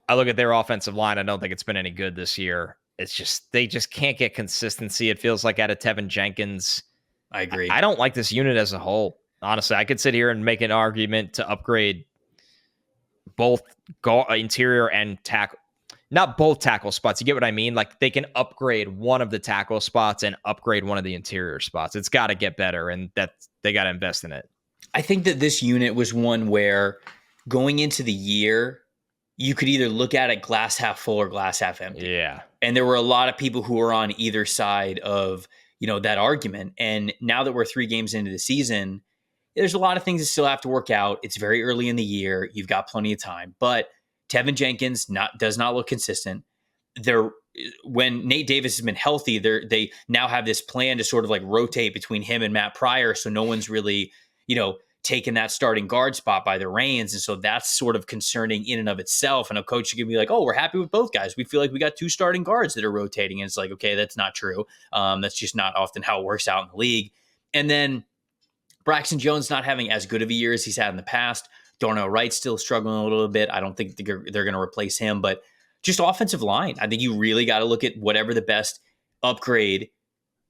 I look at their offensive line. I don't think it's been any good this year. It's just, they just can't get consistency. It feels like out of Tevin Jenkins. I agree. I don't like this unit as a whole. Honestly, I could sit here and make an argument to upgrade both interior and tackle. Not both tackle spots. You get what I mean? Like they can upgrade one of the tackle spots and upgrade one of the interior spots. It's got to get better, and they got to invest in it. I think that this unit was one where going into the year, you could either look at it glass half full or glass half empty. Yeah. And there were a lot of people who were on either side of, that argument. And now that we're 3 games into the season, there's a lot of things that still have to work out. It's very early in the year. You've got plenty of time. But Tevin Jenkins does not look consistent. When Nate Davis has been healthy, they now have this plan to sort of like rotate between him and Matt Pryor. So no one's really taking that starting guard spot by the reins. And so that's sort of concerning in and of itself. And a coach can be like, oh, we're happy with both guys. We feel like we got 2 starting guards that are rotating. And it's like, okay, that's not true. That's just not often how it works out in the league. And then Braxton Jones not having as good of a year as he's had in the past. Darnell Wright's still struggling a little bit. I don't think they're going to replace him, but just offensive line. I think you really got to look at whatever the best upgrade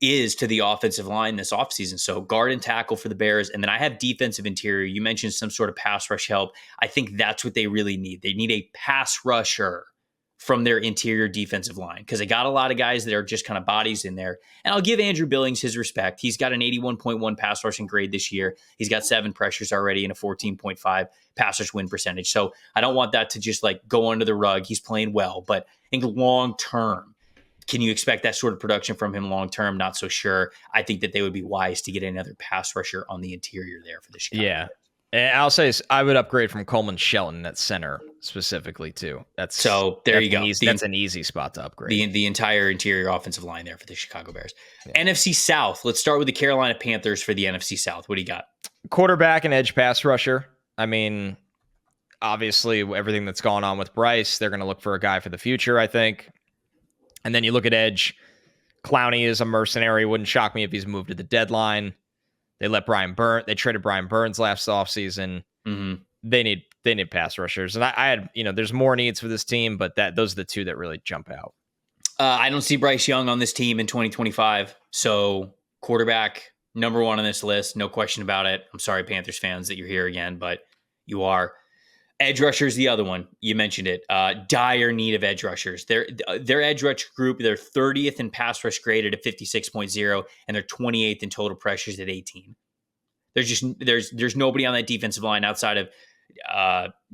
is to the offensive line this offseason. So guard and tackle for the Bears. And then I have defensive interior. You mentioned some sort of pass rush help. I think that's what they really need. They need a pass rusher from their interior defensive line because they got a lot of guys that are just kind of bodies in there. And I'll give Andrew Billings his respect. He's got an 81.1 pass rushing grade this year. He's got 7 pressures already and a 14.5 pass rush win percentage. So I don't want that to just like go under the rug. He's playing well, but I think long term, can you expect that sort of production from him long term? Not so sure. I think that they would be wise to get another pass rusher on the interior there for the Chicago. Yeah. And I'll say I would upgrade from Coleman Shelton at center specifically too. There you go. That's an easy spot to upgrade. The entire interior offensive line there for the Chicago Bears. Yeah. NFC South. Let's start with the Carolina Panthers for the NFC South. What do you got? Quarterback and edge pass rusher. I mean, obviously everything that's gone on with Bryce, they're going to look for a guy for the future, I think. And then you look at edge. Clowney is a mercenary. Wouldn't shock me if he's moved to the deadline. They traded Brian Burns last offseason. Mm-hmm. They need pass rushers. And I had, there's more needs for this team, but those are the 2 that really jump out. I don't see Bryce Young on this team in 2025. So quarterback, number 1 on this list. No question about it. I'm sorry, Panthers fans, that you're here again, but you are. Edge rushers, the other one. You mentioned it. Dire need of edge rushers. Their edge rush group, they're 30th in pass rush grade at a 56.0, and they're 28th in total pressures at 18. There's nobody on that defensive line outside of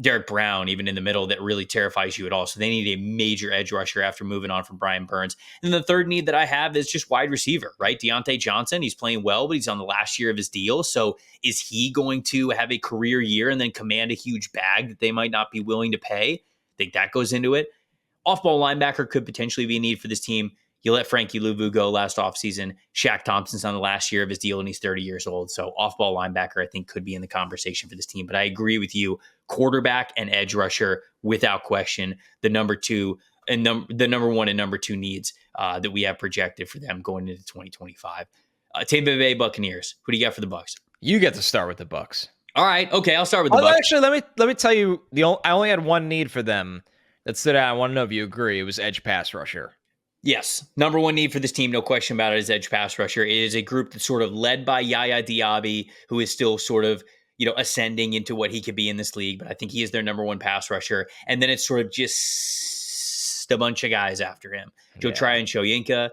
Derek Brown, even in the middle, that really terrifies you at all. So they need a major edge rusher after moving on from Brian Burns. And the third need that I have is just wide receiver, right? Deontay Johnson, he's playing well, but he's on the last year of his deal. So is he going to have a career year and then command a huge bag that they might not be willing to pay? I think that goes into it. Off-ball linebacker could potentially be a need for this team. You let Frankie Louvu go last offseason. Shaq Thompson's on the last year of his deal, and he's 30 years old. So off-ball linebacker, I think, could be in the conversation for this team. But I agree with you. Quarterback and edge rusher, without question, the number 2 and the number 1 and number 2 needs that we have projected for them going into 2025. Tampa Bay Buccaneers. Who do you got for the Bucs? You get to start with the Bucs. All right. Okay, I'll start with the Bucs. Actually, let me tell you, I only had one need for them that stood out. I want to know if you agree. It was edge pass rusher. Yes. Number one need for this team, no question about it, is edge pass rusher. It is a group that's sort of led by Yaya Diaby, who is still sort of, ascending into what he could be in this league. But I think he is their number one pass rusher. And then it's sort of just a bunch of guys after him. Joe Tryon, Shoyinka,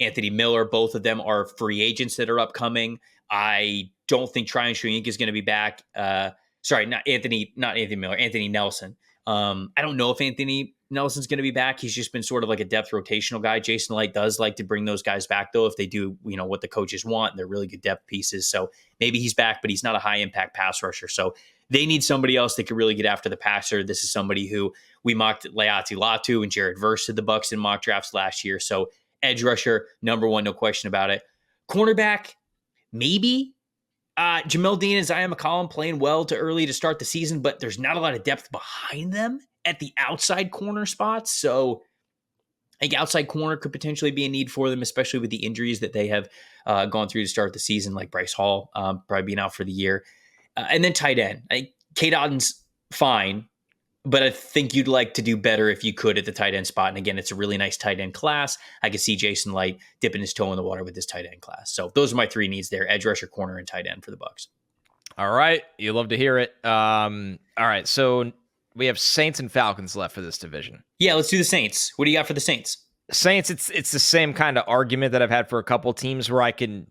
Anthony Miller, both of them are free agents that are upcoming. I don't think Tryon Shoyinka is going to be back. Sorry, not Anthony Miller, Anthony Nelson. I don't know if Anthony Nelson's going to be back. He's just been sort of like a depth rotational guy. Jason Light does like to bring those guys back, though, if they do, what the coaches want. And they're really good depth pieces. So maybe he's back, but he's not a high impact pass rusher. So they need somebody else that could really get after the passer. This is somebody who we mocked Leati Latu and Jared Verse to the Bucs in mock drafts last year. So edge rusher, number one, no question about it. Cornerback, maybe. Jamel Dean and Zion McCollum playing well too early to start the season, but there's not a lot of depth behind them at the outside corner spots. So I think outside corner could potentially be a need for them, especially with the injuries that they have gone through to start the season, like Bryce Hall probably being out for the year. And then tight end. Cade Otton's fine, but I think you'd like to do better if you could at the tight end spot. And again, it's a really nice tight end class. I could see Jason Light dipping his toe in the water with this tight end class. So those are my three needs there: edge rusher, corner, and tight end for the Bucs. All right. You love to hear it. All right. So we have Saints and Falcons left for this division. Yeah, let's do the Saints. What do you got for the Saints? Saints, it's the same kind of argument that I've had for a couple teams where I can,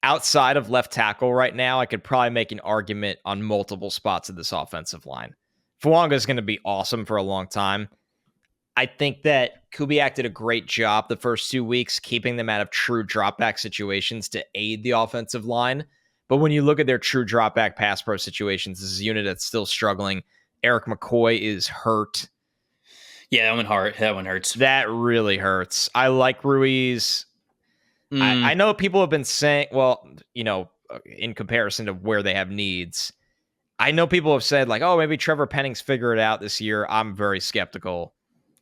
outside of left tackle right now, I could probably make an argument on multiple spots of this offensive line. Fuanga is going to be awesome for a long time. I think that Kubiak did a great job the first 2 weeks, keeping them out of true dropback situations to aid the offensive line. But when you look at their true dropback pass pro situations, this is a unit that's still struggling. Eric McCoy is hurt. Yeah, that one hurts. That really hurts. I like Ruiz. I know people have been saying, well, in comparison to where they have needs, I know people have said like, oh, maybe Trevor Penning's figure it out this year. I'm very skeptical.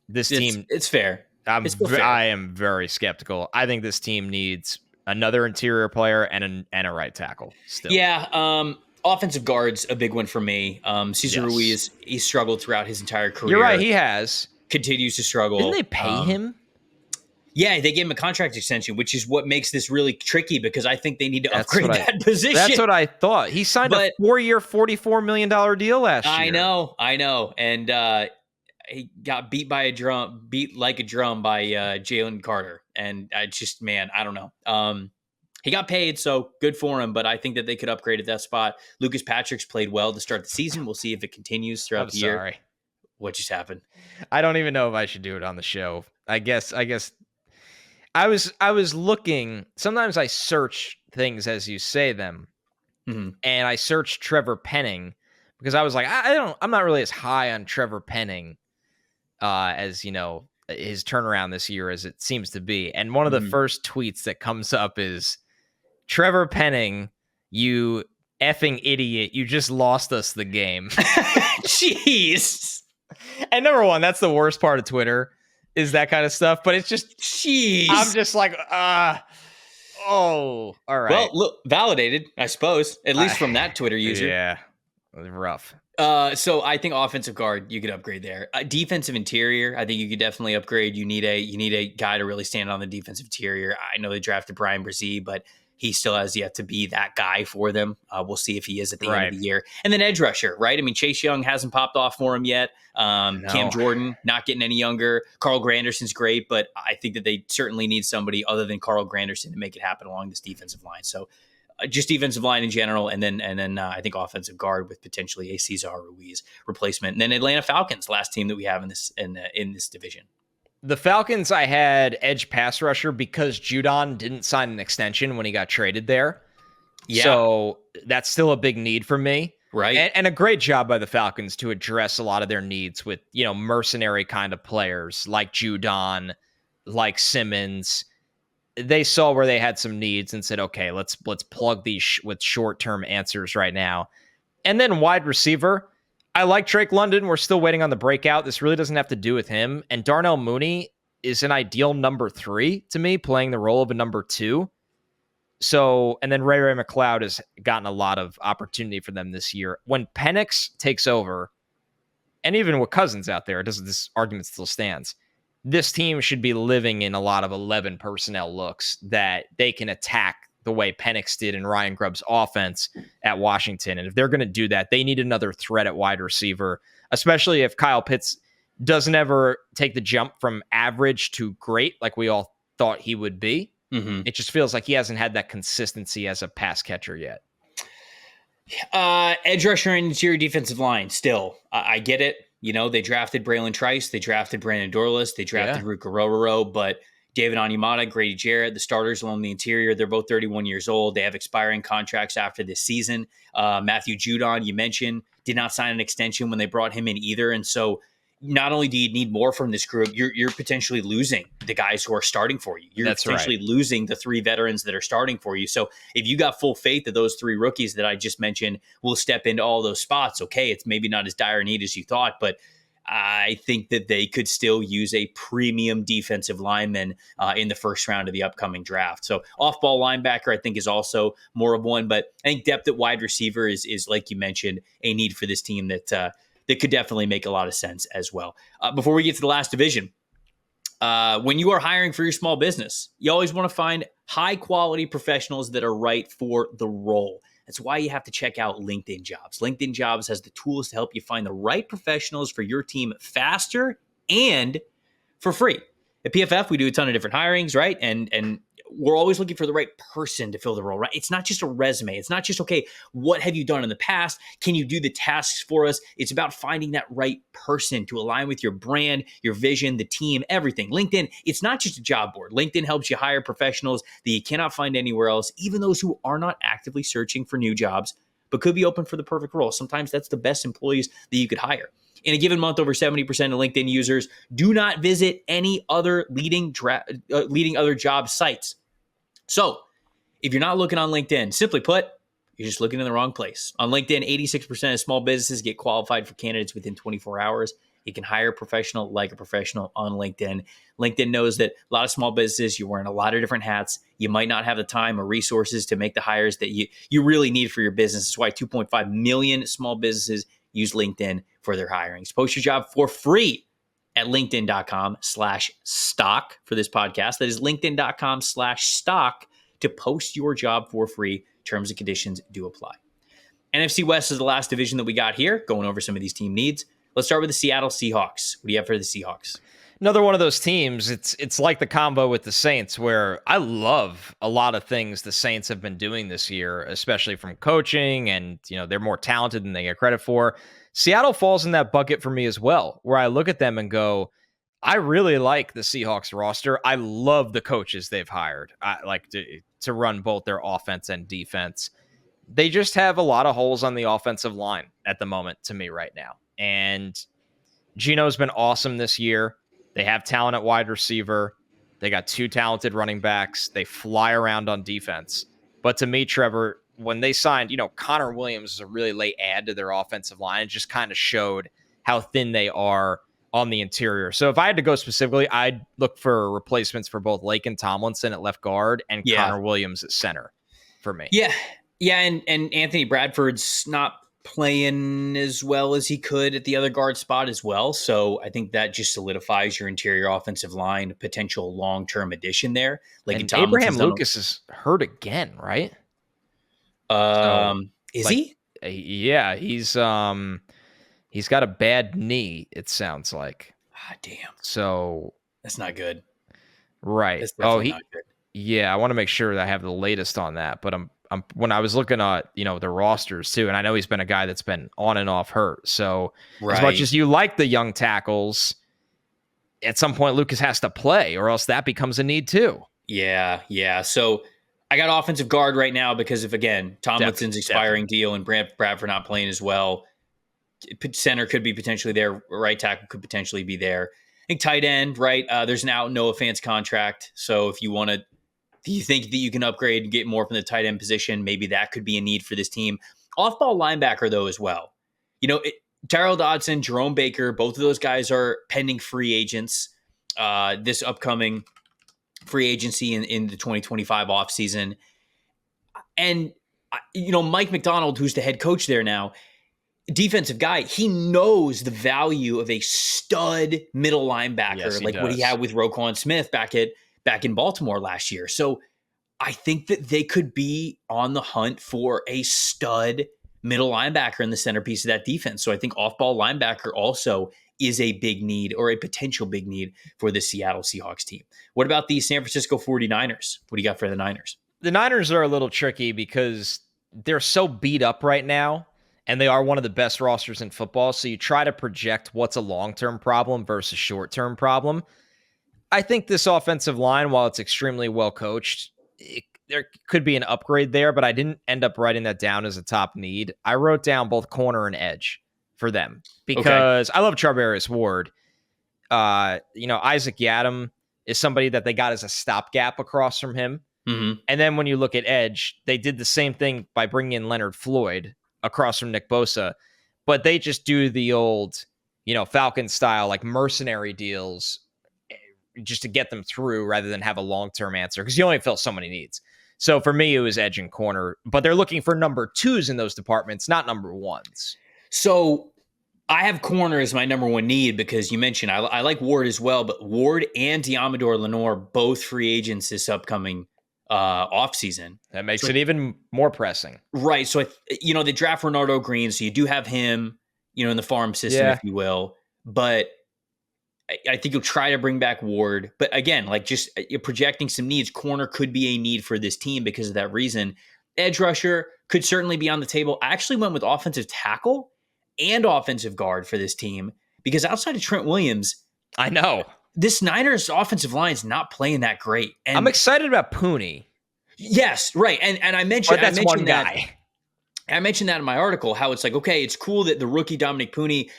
This team, it's fair. I am very skeptical. I think this team needs another interior player and a right tackle still. Yeah. Offensive guard's a big one for me. Cesar Ruiz, he's struggled throughout his entire career. You're right, he has. Continues to struggle. Didn't they pay him? Yeah, they gave him a contract extension, which is what makes this really tricky because I think they need to upgrade that position. That's what I thought. He signed a 4-year, $44 million deal last year. I know. And he got beat like a drum by Jalen Carter. And I don't know. He got paid, so good for him, but I think that they could upgrade at that spot. Lucas Patrick's played well to start the season. We'll see if it continues throughout the year. Sorry. What just happened? I don't even know if I should do it on the show. I guess I was looking. Sometimes I search things as you say them, and I searched Trevor Penning because I was like, I'm not really as high on Trevor Penning as his turnaround this year as it seems to be. And one of the first tweets that comes up is, Trevor Penning, you effing idiot, you just lost us the game. Jeez. And number one, that's the worst part of Twitter, is that kind of stuff. But it's just, jeez. I'm just like, all right. Well, look, validated, I suppose, at least from that Twitter user. Yeah, it was rough. So I think offensive guard, you could upgrade there. Defensive interior, I think you could definitely upgrade. You need a guy to really stand on the defensive interior. I know they drafted Brian Brzee, but he still has yet to be that guy for them. We'll see if he is at the end of the year. And then edge rusher, right? I mean, Chase Young hasn't popped off for him yet. No. Cam Jordan, not getting any younger. Carl Granderson's great, but I think that they certainly need somebody other than Carl Granderson to make it happen along this defensive line. So just defensive line in general, and then I think offensive guard with potentially a Cesar Ruiz replacement. And then Atlanta Falcons, last team that we have in this division. The Falcons, I had edge pass rusher because Judon didn't sign an extension when he got traded there. Yeah. So that's still a big need for me. Right. And a great job by the Falcons to address a lot of their needs with, mercenary kind of players like Judon, like Simmons. They saw where they had some needs and said, okay, let's plug these with short-term answers right now. And then wide receiver, I like Drake London. We're still waiting on the breakout. This really doesn't have to do with him. And Darnell Mooney is an ideal number 3 to me, playing the role of a number 2. So, and then Ray McLeod has gotten a lot of opportunity for them this year. When Penix takes over, and even with Cousins out there, this argument still stands. this team should be living in a lot of 11 personnel looks that they can attack the way Penix did in Ryan Grubb's offense at Washington. And if they're going to do that, they need another threat at wide receiver, especially if Kyle Pitts doesn't ever take the jump from average to great like we all thought he would be. Mm-hmm. It just feels like he hasn't had that consistency as a pass catcher yet. Edge rusher and interior defensive line, still. I get it. They drafted Braylon Trice. They drafted Brandon Dorlus. They drafted Ruka Rororo, but David Onyemata, Grady Jarrett, the starters along the interior, they're both 31 years old. They have expiring contracts after this season. Matthew Judon, you mentioned, did not sign an extension when they brought him in either. And so not only do you need more from this group, you're potentially losing the guys who are starting for you. You're potentially losing the 3 veterans that are starting for you. So if you got full faith that those 3 rookies that I just mentioned will step into all those spots, okay, it's maybe not as dire a need as you thought, but I think that they could still use a premium defensive lineman in the first round of the upcoming draft. So off-ball linebacker, I think, is also more of one. But I think depth at wide receiver is like you mentioned, a need for this team that could definitely make a lot of sense as well. Before we get to the last division, when you are hiring for your small business, you always want to find high-quality professionals that are right for the role. That's why you have to check out LinkedIn Jobs. LinkedIn Jobs has the tools to help you find the right professionals for your team faster and for free. At PFF, we do a ton of different hirings, right? And we're always looking for the right person to fill the role, right? It's not just a resume. It's not just, okay, what have you done in the past? Can you do the tasks for us? It's about finding that right person to align with your brand, your vision, the team, everything. LinkedIn, it's not just a job board. LinkedIn helps you hire professionals that you cannot find anywhere else, even those who are not actively searching for new jobs, but could be open for the perfect role. Sometimes that's the best employees that you could hire. In a given month, over 70% of LinkedIn users do not visit any other leading other job sites. So if you're not looking on LinkedIn, simply put, you're just looking in the wrong place. On LinkedIn, 86% of small businesses get qualified for candidates within 24 hours. You can hire a professional like a professional on LinkedIn. LinkedIn knows that a lot of small businesses, you're wearing a lot of different hats. You might not have the time or resources to make the hires that you really need for your business. That's why 2.5 million small businesses use LinkedIn for their hirings. Post your job for free at linkedin.com/stock for this podcast. That is linkedin.com/stock to post your job for free. Terms and conditions do apply. NFC West is the last division that we got here, going over some of these team needs. Let's start with the Seattle Seahawks. What do you have for the Seahawks? Another one of those teams, it's like the combo with the Saints, where I love a lot of things the Saints have been doing this year, especially from coaching, and they're more talented than they get credit for. Seattle falls in that bucket for me as well, where I look at them and go, I really like the Seahawks roster. I love the coaches they've hired. I like to run both their offense and defense. They just have a lot of holes on the offensive line at the moment to me right now. And Gino's been awesome this year. They have talent at wide receiver. They got 2 talented running backs. They fly around on defense. But to me, Trevor, when they signed, Connor Williams is a really late add to their offensive line. It just kind of showed how thin they are on the interior. So if I had to go specifically, I'd look for replacements for both Lake and Tomlinson at left guard and Connor Williams at center for me. Yeah. And Anthony Bradford's not playing as well as he could at the other guard spot as well. So I think that just solidifies your interior offensive line, potential long-term addition there. Like and Abraham Lucas is hurt again, right? Is he? Yeah, he's got a bad knee, it sounds like. Ah, damn. So that's not good. Right. That's definitely not good. Yeah, I want to make sure that I have the latest on that. But I'm when I was looking at, the rosters too, and I know he's been a guy that's been on and off hurt. So as much as you like the young tackles, at some point Lucas has to play, or else that becomes a need too. Yeah. So I got offensive guard right now because of, again, Tomlinson's expiring deal and Bradford not playing as well. Center could be potentially there. Right tackle could potentially be there. I think tight end, right? There's an out Noah Fant's contract. So if you want to, do you think that you can upgrade and get more from the tight end position? Maybe that could be a need for this team. Off-ball linebacker, though, as well. Tyrell Dodson, Jerome Baker, both of those guys are pending free agents this upcoming free agency in the 2025 offseason. And, Mike McDonald, who's the head coach there now, defensive guy, he knows the value of a stud middle linebacker, Yes, he like what he does. had with Roquan Smith back in Baltimore last year. So I think that they could be on the hunt for a stud middle linebacker in the centerpiece of that defense. So I think off-ball linebacker also is a big need, or a potential big need, for the Seattle Seahawks team. What about the San Francisco 49ers? What do you got for the Niners? The Niners are a little tricky because they're so beat up right now, and they are one of the best rosters in football. So you try to project what's a long-term problem versus short-term problem. I think this offensive line, while it's extremely well coached, there could be an upgrade there, but I didn't end up writing that down as a top need. I wrote down both corner and edge for them because I love Charvarius Ward. Isaac Yiadom is somebody that they got as a stopgap across from him. Mm-hmm. And then when you look at edge, they did the same thing by bringing in Leonard Floyd across from Nick Bosa, but they just do the old, Falcon style, like mercenary deals just to get them through rather than have a long-term answer, because you only fill so many needs. So for me, it was edge and corner, but they're looking for number twos in those departments, not number ones. So I have corner as my number one need because you mentioned I like Ward as well, but Ward and Diamador Lenore, both free agents this upcoming offseason. That makes it even more pressing. Right. So, they draft Renardo Green, so you do have him, in the farm system, if you will. But I think you'll try to bring back Ward. But again, like just you're projecting some needs. Corner could be a need for this team because of that reason. Edge rusher could certainly be on the table. I actually went with offensive tackle and offensive guard for this team because outside of Trent Williams, I know this Niners offensive line is not playing that great. And I'm excited about Pooney. Yes, right. And I mentioned, that's one guy. I mentioned that in my article, how it's like, okay, it's cool that the rookie Dominic Pooney,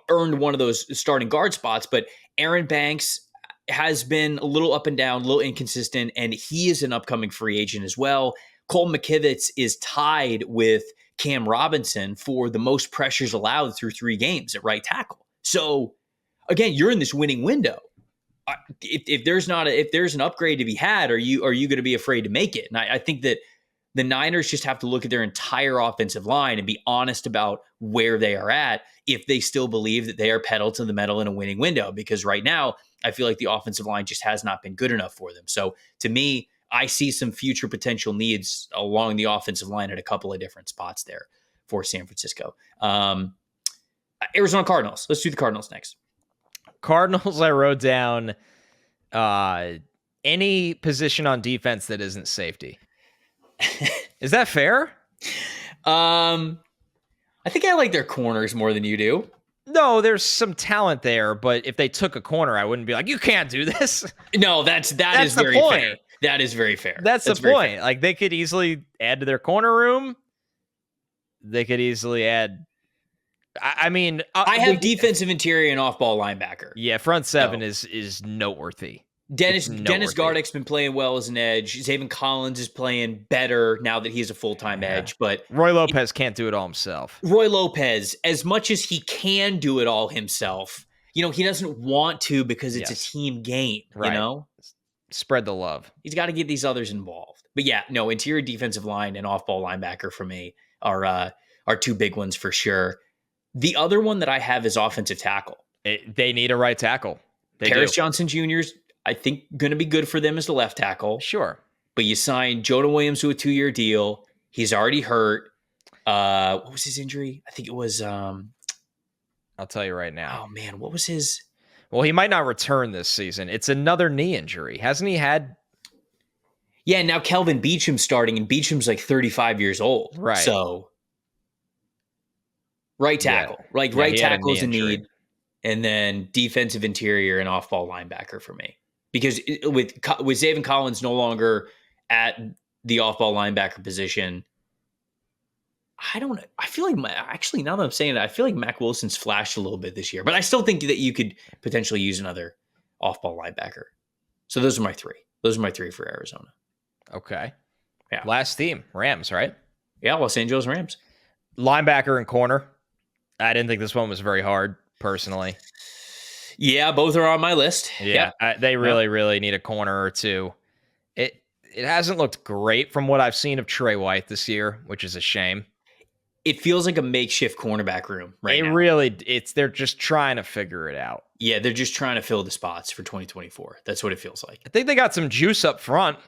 earned one of those starting guard spots, but Aaron Banks has been a little up and down, a little inconsistent, and he is an upcoming free agent as well. Cole McKivitz is tied with Cam Robinson for the most pressures allowed through 3 games at right tackle. So again, you're in this winning window. If there's an upgrade to be had, are you going to be afraid to make it? And I think that the Niners just have to look at their entire offensive line and be honest about where they are at if they still believe that they are pedal to the metal in a winning window. Because right now, I feel like the offensive line just has not been good enough for them. So to me, I see some future potential needs along the offensive line at a couple of different spots there for San Francisco. Arizona Cardinals. Let's do the Cardinals next. Cardinals, I wrote down any position on defense that isn't safety. Is that fair? I think I like their corners more than you do. No, there's some talent there, but if they took a corner, I wouldn't be like, you can't do this. No, that is very fair. That is very fair. That's the point. Like, they could easily add to their corner room. They could easily add. I mean, I have defensive interior and off-ball linebacker. Yeah, front seven is noteworthy. Dennis Gardeck's been playing well as an edge. Zaven Collins is playing better now that he's a full-time edge. But Roy Lopez can't do it all himself. Roy Lopez, as much as he can do it all himself, he doesn't want to because it's a team game, right. Spread the love. He's got to get these others involved. But yeah, no, interior defensive line and off-ball linebacker for me are 2 big ones for sure. The other one that I have is offensive tackle. They need a right tackle. Paris Johnson Jr.'s, I think, going to be good for them as the left tackle. Sure. But you signed Jonah Williams to a 2-year deal. He's already hurt. What was his injury? I think it was... I'll tell you right now. Oh, man. What was his... Well, he might not return this season. It's another knee injury. Hasn't he had... Yeah, now Kelvin Beacham's starting, and Beacham's like 35 years old. Right. So... Right tackle. Right tackle is a need. And then defensive interior and off-ball linebacker for me. Because with Zaven Collins no longer at the off-ball linebacker position, I don't know. I feel like, actually, now that I'm saying it, I feel like Mac Wilson's flashed a little bit this year. But I still think that you could potentially use another off-ball linebacker. So those are my 3. Those are my 3 for Arizona. Okay. Yeah. Last team, Rams, right? Yeah, Los Angeles Rams. Linebacker and corner. I didn't think this one was very hard, personally. Yeah, both are on my list. Yeah, they really need a corner or two. It hasn't looked great from what I've seen of Trey White this year, which is a shame. it feels like a makeshift cornerback room right now. They're just trying to figure it out. Yeah, they're just trying to fill the spots for 2024. That's what it feels like. I think they got some juice up front.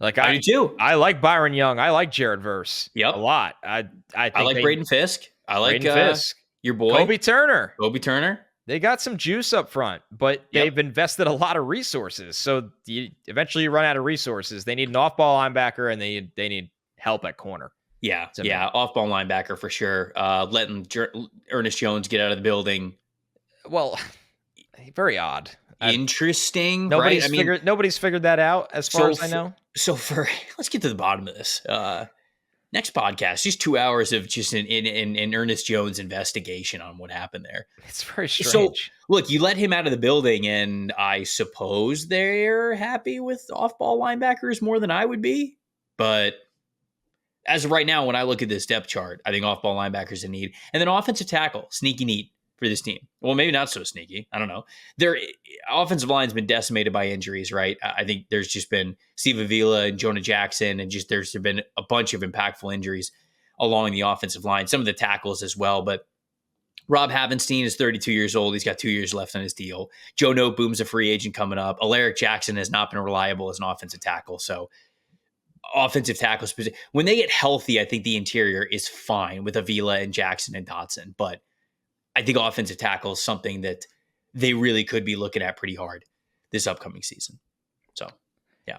Like I do too. I like Byron Young. I like Jared Verse a lot. I like Braden Fisk. I like Fisk. Your boy Kobe Turner. They got some juice up front, but they've invested a lot of resources. So eventually you run out of resources. They need an off-ball linebacker, and they need help at corner. Yeah, off-ball linebacker for sure. Letting Ernest Jones get out of the building. Well, very odd. Interesting. Nobody's figured that out as far as I know. Let's get to the bottom of this. Next podcast, just 2 hours of just an Ernest Jones investigation on what happened there. It's very strange. So, look, you let him out of the building, and I suppose they're happy with off-ball linebackers more than I would be. But as of right now, when I look at this depth chart, I think off-ball linebackers a need. And then offensive tackle, sneaky need for this team. Well, maybe not so sneaky. I don't know. Their offensive line's been decimated by injuries, right? I think there's just been Steve Avila and Jonah Jackson, and just there's been a bunch of impactful injuries along the offensive line, some of the tackles as well. But Rob Havenstein is 32 years old. He's got 2 years left on his deal. Joe Noteboom's a free agent coming up. Alaric Jackson has not been reliable as an offensive tackle. So offensive tackles, when they get healthy, I think the interior is fine with Avila and Jackson and Dotson. But I think offensive tackle is something that they really could be looking at pretty hard this upcoming season. So, yeah.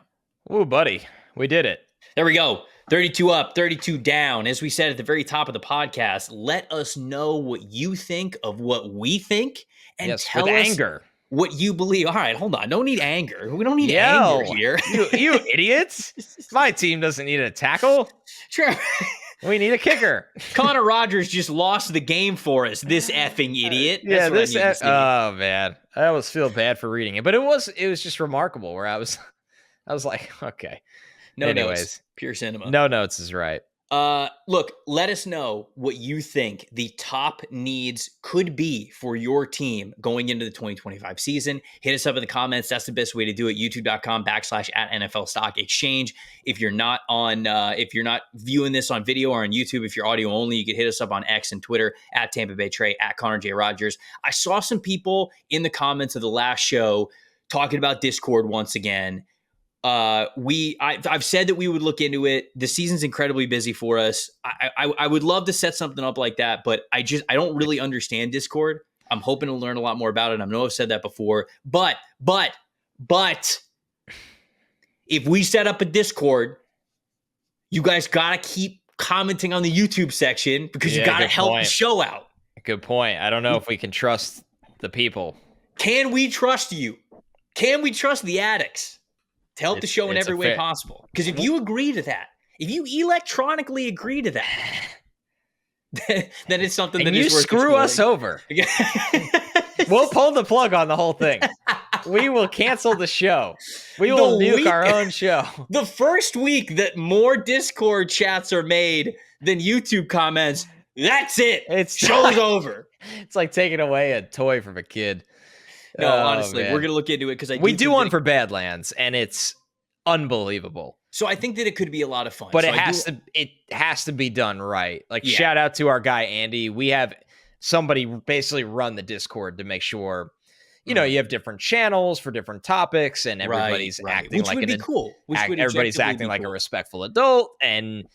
Ooh, buddy, we did it. There we go. 32 up, 32 down. As we said at the very top of the podcast, let us know what you think of what we think, and tell us anger what you believe. All right, hold on. No need anger. We don't need anger here. you idiots. My team doesn't need a tackle. Trevor. We need a kicker. Connor Rogers just lost the game for us. This effing idiot. Oh man, I always feel bad for reading it, but it was just remarkable. Where I was like, okay. Anyways, notes. Pure cinema. No notes is right. Look, let us know what you think the top needs could be for your team going into the 2025 season. Hit us up in the comments. That's the best way to do it. YouTube.com/@NFL Stock Exchange. If you're not viewing this on video or on YouTube, if you're audio only, you can hit us up on X and Twitter @Tampa Bay Trey, @Connor J. Rogers. I saw some people in the comments of the last show talking about Discord once again. I've said that we would look into it. The season's incredibly busy for us. I would love to set something up like that, but I don't really understand Discord. I'm hoping to learn a lot more about it. I know I've said that before, but if we set up a Discord, you guys gotta keep commenting on the YouTube section because you gotta help the show out. Good point. I don't know if we can trust the people. Can we trust you? Can we trust the addicts to help the show in every way possible? Because if you agree to that, if you electronically agree to that, then it's something that is worth screw us over. We'll pull the plug on the whole thing. We will cancel the show. We will nuke our own show. The first week that more Discord chats are made than YouTube comments, that's it. Show's over. It's like taking away a toy from a kid. No, honestly, we're going to look into it because we do one for Badlands, and it's unbelievable. So I think that it could be a lot of fun. But it has to be done right. Like, shout out to our guy, Andy. We have somebody basically run the Discord to make sure, you have different channels for different topics, and everybody's acting like everybody's acting like a respectful adult, and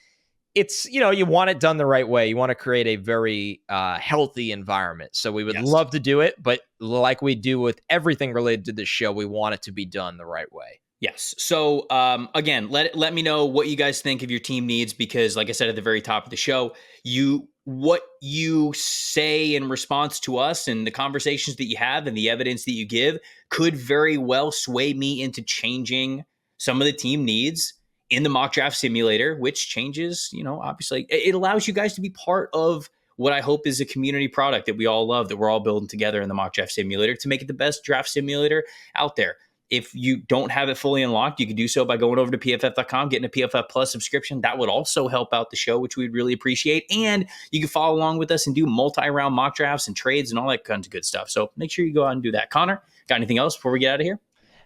it's, you want it done the right way. You want to create a very healthy environment. So we would love to do it, but like we do with everything related to this show, we want it to be done the right way. Yes. So again, let me know what you guys think of your team needs, because like I said at the very top of the show, what you say in response to us and the conversations that you have and the evidence that you give could very well sway me into changing some of the team needs in the mock draft simulator, which changes, obviously it allows you guys to be part of what I hope is a community product that we all love, that we're all building together in the mock draft simulator to make it the best draft simulator out there. If you don't have it fully unlocked, you can do so by going over to pff.com, getting a PFF Plus subscription. That would also help out the show, which we'd really appreciate. And you can follow along with us and do multi-round mock drafts and trades and all that kinds of good stuff. So make sure you go out and do that. Connor, got anything else before we get out of here?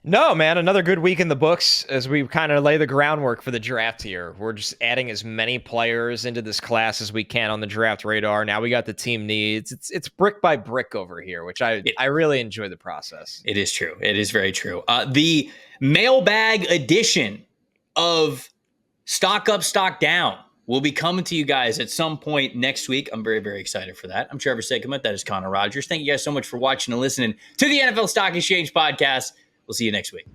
No, man, another good week in the books as we kind of lay the groundwork for the draft here. We're just adding as many players into this class as we can on the draft radar. Now we got the team needs. It's brick by brick over here, which I really enjoy the process. It is true. It is very true. The mailbag edition of Stock Up, Stock Down will be coming to you guys at some point next week. I'm very, very excited for that. I'm Trevor Sikkema. That is Connor Rogers. Thank you guys so much for watching and listening to the NFL Stock Exchange podcast. We'll see you next week.